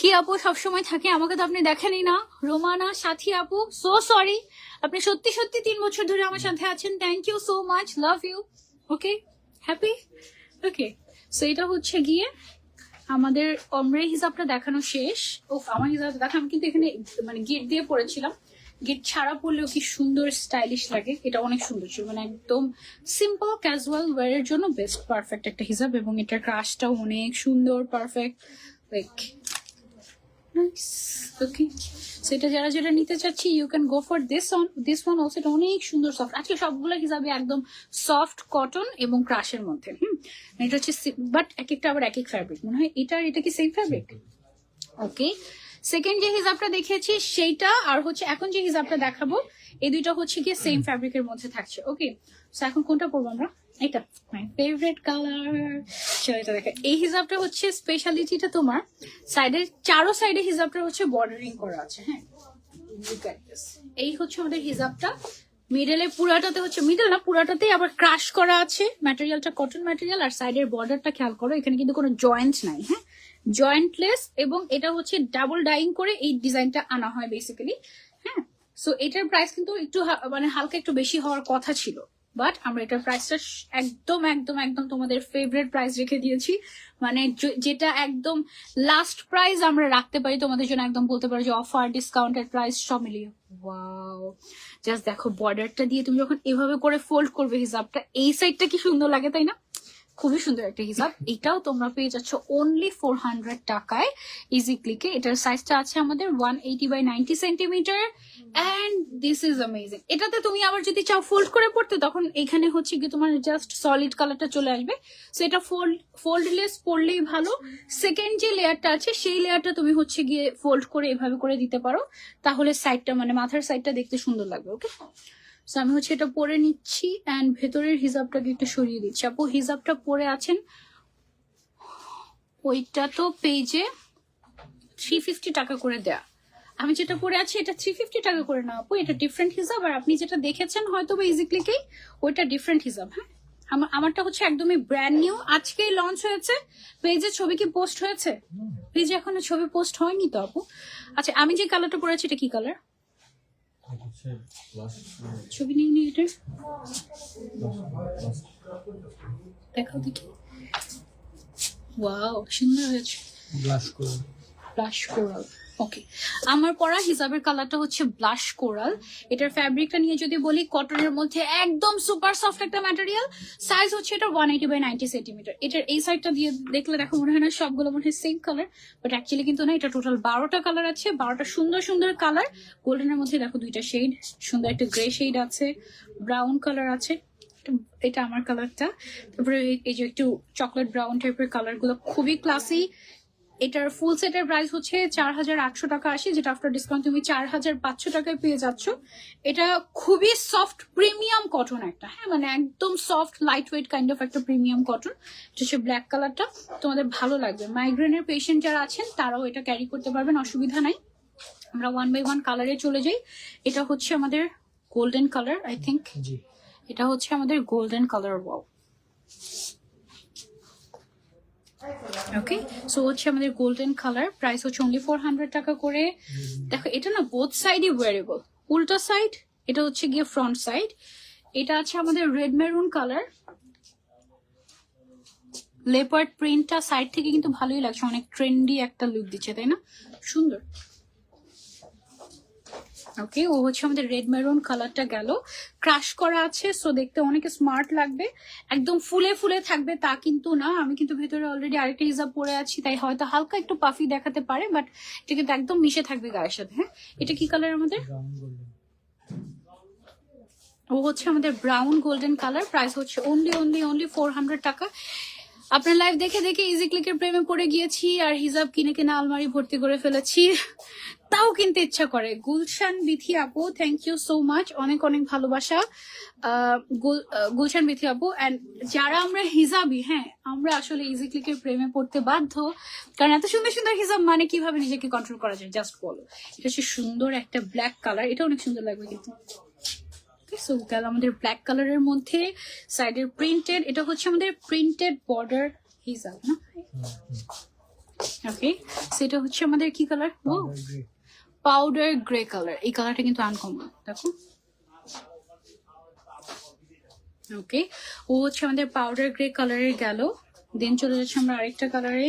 কি আপু সবসময় থাকে, আমাকে তো আপনি দেখেনই না। রোমানা সাথী আপু, সো সরি, আপনি সত্যি সত্যি 3 বছর ধরে আমার সাথে আছেন। Thank you so much, love you. Okay, happy. Okay, so এটা হচ্ছে গিয়ে আমাদের অমরে হিসাবটা দেখানো শেষ। ও আমার হিসাব দেখা, আমি কিন্তু এখানে মানে গিট দিয়ে পরেছিলাম। গিট ছাড়া পরলেও কি সুন্দর স্টাইলিশ লাগে। এটা অনেক সুন্দর ছিল, মানে একদম সিম্পল ক্যাজুয়াল ওয়ারের জন্য বেস্ট পারফেক্ট একটা হিসাব। এবং এটার ক্রাশটাও অনেক সুন্দর, পারফেক্ট, লাইক নাইস। ওকে, সেটা যারা যারা নিতে চাচ্ছি, you can go for this one also. এটা অনেক সুন্দর সফট। আজকে সবগুলো হিসাবে একদম সফট কটন এবং ক্রাশের মধ্যে। এটা হচ্ছে, বাট এক একটা আবার এক এক ফ্যাব্রিক মনে হয়। এটা কি সেম ফ্যাব্রিক? ওকে, সেকেন্ড যে হিজাবটা দেখিয়েছি সেইটা, আর হচ্ছে এখন যে হিজাবটা দেখাবো, এই দুইটা হচ্ছে গিয়ে সেম ফ্যাব্রিকের মধ্যে থাকছে। ওকে, সো এখন কোনটা পরবো আমরা? এটা মাই ফেভারিট কালার। এটা দেখে, এই হিজাবটা হচ্ছে স্পেশালিটিটা তোমার সাইডের চারো সাইডে হিজাবটা হচ্ছে বর্ডারিং করা আছে। হ্যাঁ, এই হচ্ছে আমাদের হিজাবটা। মিডলে পুরাটাতে হচ্ছে, মিডল না পুরাটাতেই আবার ক্রাশ করা আছে। ম্যাটেরিয়ালটা কটন ম্যাটেরিয়াল, আর সাইডের বর্ডারটা খেয়াল করো, এখানে কিন্তু কোনো জয়েন্ট নাই। হ্যাঁ, জয়েন্টলেস। এবং এটা হচ্ছে ডাবল ডাইং করে এই ডিজাইনটা আনা হয় বেসিক্যালি। হ্যাঁ, সো এটার প্রাইস কিন্তু একটু মানে হালকা একটু বেশি হওয়ার কথা ছিল, বাট আমরা এটার প্রাইসটা একদম একদম একদম তোমাদের ফেভারিট প্রাইস রেখে দিয়েছি। মানে যেটা একদম লাস্ট প্রাইস আমরা রাখতে পারি তোমাদের জন্য, একদম বলতে পারো যে অফার, ডিসকাউন্টেড প্রাইস সব মিলিয়ে। ওয়াও, জাস্ট দেখো বর্ডারটা দিয়ে তুমি যখন এভাবে করে ফোল্ড করবে হিসাবটা, এই সাইডটা কি সুন্দর লাগে, তাই না? খুবই সুন্দর একটা হিসাব। এটাও তোমরা পেয়ে যাচ্ছ অনলি 400 টাকায় ইজি ক্লিকে। এটার সাইজটা আছে আমাদের 180/90 centimetre, and this is amazing. এটাতে তুমি আবার যদি চাও ফোল্ড করে পড়তে, তখন এখানে হচ্ছে কি তোমার জাস্ট সলিড কালারটা চলে আসবে। সো এটা ফোল্ডলেস পড়লেই ভালো। সেকেন্ড যে লেয়ারটা আছে সেই লেয়ারটা তুমি হচ্ছে গিয়ে ফোল্ড করে এভাবে করে দিতে পারো, তাহলে সাইডটা মানে মাথার সাইডটা দেখতে সুন্দর লাগবে। ওকে, সো আমি হচ্ছে এটা পরে নিচ্ছি, অ্যান্ড ভেতরের হিজাবটাকে একটু সরিয়ে দিচ্ছি। আপু হিজাবটা পরে আছেন, ওইটা তো পেজে 350 টাকা করে দেয়া। আমি যেটা পরে আছি এটা 350 টাকা করে না আপু, এটা ডিফারেন্ট হিসাব। আর আপনি যেটা দেখেছেন হয়তো বা ইজি ক্লিকেই, ওইটা ডিফারেন্ট হিসাব। হ্যাঁ, আমারটা হচ্ছে একদমই ব্র্যান্ড নিউ, আজকেই লঞ্চ হয়েছে। পেজে ছবি কি পোস্ট হয়েছে? পেজে এখনো ছবি পোস্ট হয়নি তো আপু। আচ্ছা, আমি যে কালারটা পরে আছি এটা কি কালার? ছবি নেই না এটার, দেখাও দেখি। ওয়াও, সুন্দর হয়েছে। ব্লাশ করে। Blush coral. ওকে, আমার পরা হিসাবের কালারটা হচ্ছে ব্লাশ কোরাল। এটার ফ্যাব্রিকটা নিয়ে যদি বলি, কটনের মধ্যে একদম সুপার সফট একটা ম্যাটেরিয়াল। সাইজ হচ্ছে এটা 180/90 সেন্টিমিটার। এটার এই সাইডটা দিয়ে দেখলে দেখো মনে হয় না সবগুলো মনে হয় সেম কালার, বাট অ্যাকচুয়ালি কিন্তু না, এটা টোটাল 12টা কালার আছে। 12টা সুন্দর সুন্দর কালার। গোল্ডেনের মধ্যে দেখো 2টা শেড, সুন্দর একটা গ্রে শেড আছে, ব্রাউন কালার আছে, এটা আমার কালারটা। তারপরে এই যে একটু চকলেট ব্রাউন টাইপের কালার গুলো খুবই ক্লাসি। এটার ফুল সেটের প্রাইস হচ্ছে 4800 টাকা আসে, যেটা আফটার ডিসকাউন্ট তুমি 4500 টাকায় পেয়ে যাচ্ছ। এটা খুবই সফট প্রিমিয়াম কটন একটা। হ্যাঁ, মানে একদম soft light weight kind of একটা প্রিমিয়াম কটন। এটা হচ্ছে ব্ল্যাক কালারটা, তোমাদের ভালো লাগবে। মাইগ্রেনের পেশেন্ট যারা আছেন তারাও এটা ক্যারি করতে পারবেন, অসুবিধা নাই। আমরা 1 বাই 1 কালারে চলে যাই। এটা হচ্ছে আমাদের গোল্ডেন কালার, আই থিঙ্ক। জি, এটা হচ্ছে আমাদের গোল্ডেন কালার। ওয়াও, ওকে, সো হচ্ছে আমাদের গোল্ডেন কালার। প্রাইস হচ্ছে অনলি 400 টাকা করে। দেখো এটা না বোথ সাইডই ওয়ারেবল। উল্টা সাইড, এটা হচ্ছে গিয়ে ফ্রন্ট সাইড। এটা আছে আমাদের রেড মেরুন কালার। লেপার্ড প্রিন্টটা সাইড থেকে কিন্তু ভালোই লাগছে, অনেক ট্রেন্ডি একটা লুক দিচ্ছে, তাই না? সুন্দর। ওকে, ও হচ্ছে আমাদের রেড মেরুন কালারটা গেল, ক্রাশ করা আছে, সো দেখতে অনেক স্মার্ট লাগবে। একদম ফুলে ফুলে থাকবে তা কিন্তু না, আমি কিন্তু ভেতরে অলরেডি আরেকটা হিজাব পরে আছি, তাই হয়তো হালকা একটু পাফি দেখাতে পারে, বাট এটা কিন্তু একদম মিশে থাকবে গায়ের সাথে। হ্যাঁ, এটা কি কালার আমাদের? Brown golden. ও হচ্ছে আমাদের ব্রাউন গোল্ডেন কালার, প্রাইস হচ্ছে অনলি 400 টাকা। আপনার লাইভ দেখে দেখে ইজি ক্লিকের প্রেমে পড়ে গিয়েছি, আর হিজাব কিনে কিনে আলমারি ভর্তি করে ফেলেছি, তাও কিনতে ইচ্ছা করে। গুলশান বিথি আপু, থ্যাংক ইউ সো মাচ, অনেক অনেক ভালোবাসা গুলশান বিথি আপু। অ্যান্ড যারা আমরা হিজাবি, হ্যাঁ আমরা আসলে ইজি ক্লিকের প্রেমে পড়তে বাধ্য, কারণ এত সুন্দর সুন্দর হিজাব মানে কিভাবে নিজেকে কন্ট্রোল করা যায় জাস্ট বলো। এটা হচ্ছে সুন্দর একটা ব্ল্যাক কালার, এটা অনেক সুন্দর লাগবে কিন্তু। সো গেল আমাদের ব্ল্যাক কালারের মধ্যে, সাইডের প্রিন্টেড, এটা হচ্ছে আমাদের প্রিন্টেড বর্ডার হিজাব না? ওকে, সেটা হচ্ছে আমাদের কি কালার? ও পাউডার গ্রে কালার, এই কালারটা কিন্তু আনকমন, দেখো। ওকে, ও হচ্ছে আমাদের পাউডার গ্রে কালারের গেল। দেন চলে যাচ্ছে আমরা আরেকটা কালারে,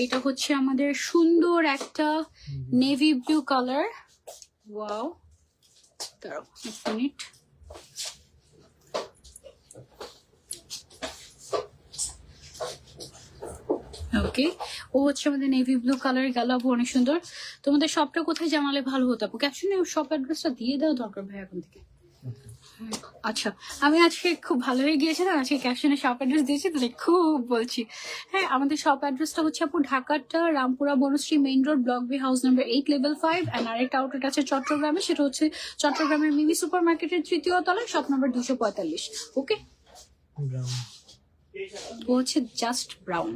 এটা হচ্ছে আমাদের সুন্দর একটা নেভি ব্লু কালার। ওয়াও, দাঁড়াও এক মিনিট। ওকে, ও হচ্ছে আমাদের নেভি ব্লু কালার গেল আপু, অনেক সুন্দর। তোমাদের শপটা কোথায় জানালে ভালো হতো আপু? ক্যাপশনে শপ অ্যাড্রেসটা দিয়ে দেওয়া দরকার ভাই এখন থেকে। আচ্ছা, আমি আজকে খুব ভালো হয়ে গিয়েছিলাম, আজকে ক্যাপশনে শপ অ্যাড্রেস দিয়েছি তো খুব বলছি। হ্যাঁ, আমাদের শপ অ্যাড্রেসটা হচ্ছে আপু ঢাকাটা Rampura Banasree main road, block B, house number 8, level 5। And আরেকটা আউটলেট আছে চট্টগ্রামে, সেটা হচ্ছে চট্টগ্রামের মিমি সুপার মার্কেটের 3য় তলায়, শপ নাম্বার 245। ওকে, ব্রাউন। ও হচ্ছে জাস্ট ব্রাউন।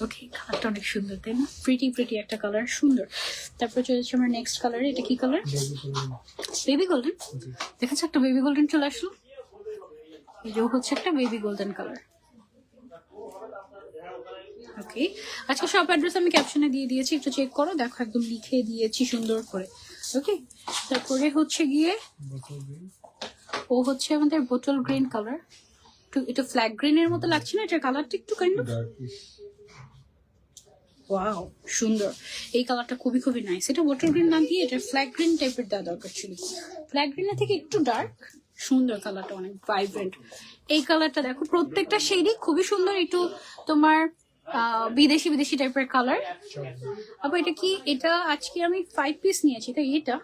ওকে, কালারটা অনেক সুন্দর, তাই না? প্রিটি একটা কালার, সুন্দর। তারপর চলে যাচ্ছে আমরা নেক্সট কালারে, এটা কি কালার? Baby golden. দেখেছো একটা বেবি গোল্ডেন চলে আসলো, এই যে হচ্ছে একটা বেবি গোল্ডেন কালার। ওকে, আজকে সব অ্যাড্রেস আমি ক্যাপশনে দিয়ে দিয়েছি, একটু চেক করো, দেখো একদম লিখে দিয়েছি সুন্দর করে। ওকে, তারপরে হচ্ছে গিয়ে ও হচ্ছে আমাদের বোতল গ্রিন কালার, একটু ফ্ল্যাগ গ্রিনের মতো লাগছে না এটার কালারটা? একটু কাইন্ড অফ ওয়াও, সুন্দর। এই কালারটা খুবই খুবই নাইস। এটা ওয়াটার গ্রিন না দিয়ে এটা ফ্ল্যাগ গ্রিন টাইপের দেওয়া দরকার ছিল, ফ্ল্যাগ গ্রিনের থেকে একটু ডার্ক। সুন্দর কালারটা, অনেক ভাইব্রেন্ট। এই কালারটা দেখো, প্রত্যেকটা শেডই খুবই সুন্দর, একটু তোমার বিদেশি বিদেশি টাইপের কালার। আবার এটা কি? এটা আজকে আমি 5 পিস নিয়েছি, তাই এটা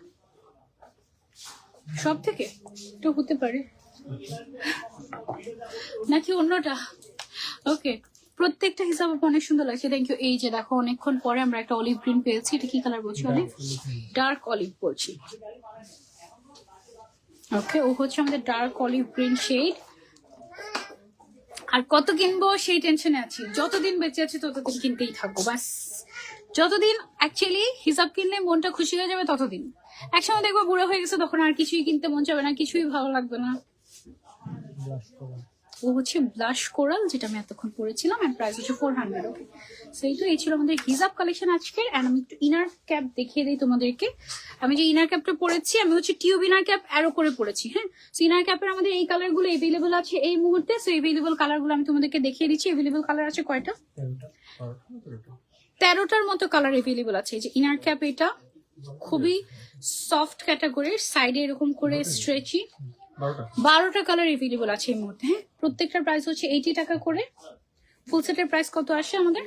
সব থেকে এটা হতে পারে নাকি অন্যটা? ওকে, প্রত্যেকটা হিসাবে অনেক সুন্দর লাগছে, থ্যাংক ইউ। এই যে দেখো, অনেকক্ষণ পরে আমরা একটা অলিভ গ্রিন পেয়েছি, এটা কি কালার বলছি? অলিভ, ডার্ক অলিভ বলছি। ওকে, ও হচ্ছে আমাদের ডার্ক অলিভ গ্রিন শেড। আর কত কিনবো সেই টেনশনে আছি, যতদিন বেঁচে আছি ততদিন কিনতেই থাকবো বাস। যতদিন অ্যাকচুয়ালি হিসাব কিনলে মনটা খুশি হয়ে যাবে ততদিন। একসময় দেখবো বুড়ো হয়ে গেছে, তখন আর কিছুই কিনতে মন যাবে না, কিছুই ভালো লাগবে না। ও হচ্ছে ব্লাশ কোরাল, যেটা আমি এতক্ষণ পরেছিলাম, এন্ড প্রাইস হচ্ছে 400। ওকে, সেই তো এই ছিল আমাদের হিজাব কালেকশন আজকের। এন্ড আমি একটু ইনার ক্যাপ দেখিয়ে দিই তোমাদেরকে। আমি যে ইনার ক্যাপটা পরেছি, আমি হচ্ছে টিউব ইনার ক্যাপ অ্যারো করে পরেছি। হ্যাঁ, ইনার ক্যাপের আমাদের এই কালার গুলো এভেলেবল আছে এই মুহূর্তে। সো এভেলেবল কালার গুলো আমি তোমাদেরকে দেখিয়ে দিচ্ছি। এভেলেবল কালার আছে কয়টা? 13টার মতো কালার এভেলেবল আছে। এই যে ইনার ক্যাপ, এটা খুবই সফট ক্যাটাগরির, সাইডে এরকম করে স্ট্রেচি, 12টা কালার এভেলেবল আছে এই মুহূর্তে। হ্যাঁ, প্রত্যেকটার প্রাইস হচ্ছে 80 টাকা করে। ফুল সেটের প্রাইস কত আসে আমাদের?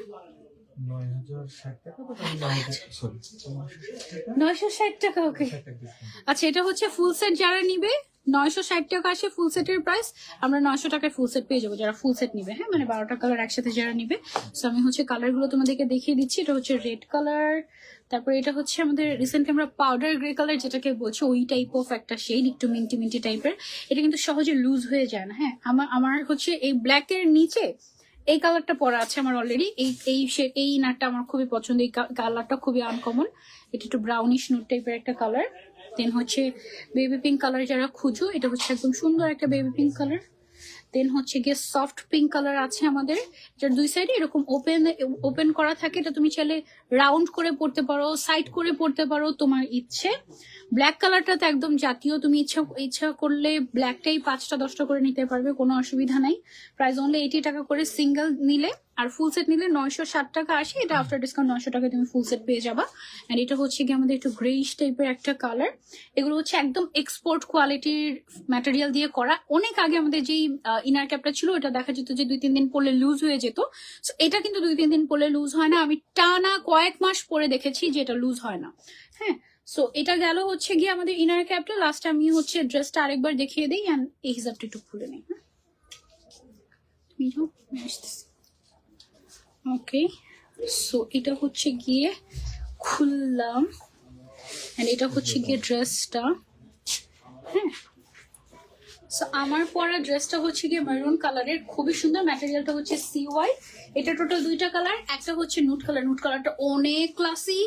960 টাকা। ওকে, আচ্ছা, এটা হচ্ছে ফুল সেট যারা নিবে 960 টাকা আসে ফুল সেটের প্রাইস। আমরা 900 টাকায় ফুল সেট পেয়ে যাবো যারা ফুল সেট নিবে। হ্যাঁ, মানে 12টা কালার একসাথে যারা নিবে। সো আমি হচ্ছে কালার গুলো তোমাদেরকে দেখিয়ে দিচ্ছি। এটা হচ্ছে রেড কালার, তারপরে এটা হচ্ছে আমাদের রিসেন্টলি আমরা পাউডার গ্রে কালার যেটাকে বলছি, ওই টাইপ অফ একটা শেড, একটু মিন্টি মিন্টি টাইপের। এটা কিন্তু সহজে লুজ হয়ে যায় না। হ্যাঁ, আমার হচ্ছে এই ব্ল্যাক এর নিচে এই কালারটা পরা আছে আমার অলরেডি। এই নাটটা আমার খুবই পছন্দ, এই কালারটা খুবই আনকমন। এটা একটু ব্রাউনিশ নুট টাইপের একটা কালার। দেন হচ্ছে বেবি পিঙ্ক কালার যারা খুঁজো, এটা হচ্ছে একদম সুন্দর একটা বেবি পিঙ্ক কালার। দেন হচ্ছে গিয়ে সফট পিঙ্ক কালার আছে আমাদের, যার দুই সাইডে এরকম ওপেন করা থাকে। এটা তুমি চাইলে রাউন্ড করে পড়তে পারো, সাইড করে পড়তে পারো, তোমার ইচ্ছে। ব্ল্যাক কালারটা তো একদম জাতীয়, তুমি ইচ্ছা করলে ব্ল্যাকটাই 5টা 10টা করে নিতে পারবে, কোনো অসুবিধা নাই। প্রাইস অনলি 80 টাকা করে সিঙ্গেল নিলে, আর ফুল সেট নিলে 960 টাকা আসে, এটা আফটার ডিসকাউন্ট 900 টাকা তুমি ফুল সেট পেয়ে যাবা। এন্ড এটা হচ্ছে কি আমাদের একটু গ্রেইশ টাইপের একটা কালার। এগুলো হচ্ছে একদম এক্সপোর্ট কোয়ালিটির ম্যাটেরিয়াল দিয়ে করা। অনেক আগে আমাদের যেই ইনার ক্যাপটা ছিল ওটা দেখা যেত যে 2-3 দিন পরলে লুজ হয়ে যেত। সো এটা কিন্তু 2-3 দিন পরলে লুজ হয় না, আমি টানা কয়েক মাস পরে দেখেছি যে এটা লুজ হয় না। হ্যাঁ, সো এটা গেল হচ্ছে গিয়ে আমাদের ইনার ক্যাপটা। লাস্ট আমি হচ্ছে ড্রেসটা আরেকবার দেখিয়ে দিই অ্যান্ড এই হিসাবটা একটু খুলে নিই। ওকে, সো এটা হচ্ছে গিয়ে খুললাম এন্ড এটা হচ্ছে গিয়ে ড্রেসটা। হ্যাঁ, সো আমার পরা ড্রেসটা হচ্ছে গিয়ে মেরুন কালারের, খুবই সুন্দর। ম্যাটেরিয়ালটা হচ্ছে CY। এটা টোটাল 2টা কালার, একটা হচ্ছে নুট কালার। নুট কালারটা অনেক classy,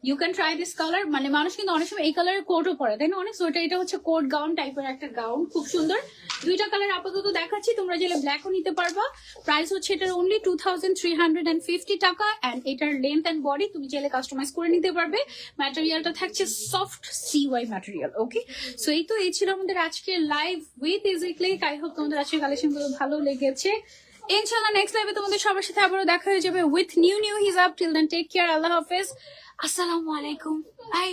you can try this colour. মানে মানুষ কিন্তু অনেক সময় এই কালারের কোটও পরে, তাই না? অনেক সোয়েটার, এটা হচ্ছে কোট গাউন টাইপের একটা গাউন, খুব সুন্দর। 2টা কালার আপাতত দেখাচ্ছি, তোমরা চাইলে ব্ল্যাকও নিতে পারবা। প্রাইস হচ্ছে এটার অনলি 2350 টাকা। অ্যান্ড এটার লেন্থ অ্যান্ড বডি তুমি চাইলে কাস্টমাইজ করে নিতে পারবে। ম্যাটেরিয়ালটা থাকছে সফট CY ম্যাটেরিয়াল। ওকে, সো এই ছিল আমাদের আজকে লাইভ উইথ ইজিক্লিক। আই হোপ তোমাদের আজকের কালেকশন গুলো ভালো লেগেছে। ইনশাআল্লাহ নেক্সট লাইভে তোমাদের সবার সাথে আবারও দেখা হয়ে যাবে উইথ নিউ হিজাব। টিল দেন টেক কেয়ার, আল্লাহ হাফেজ, আসসালামু আলাইকুম, বাই।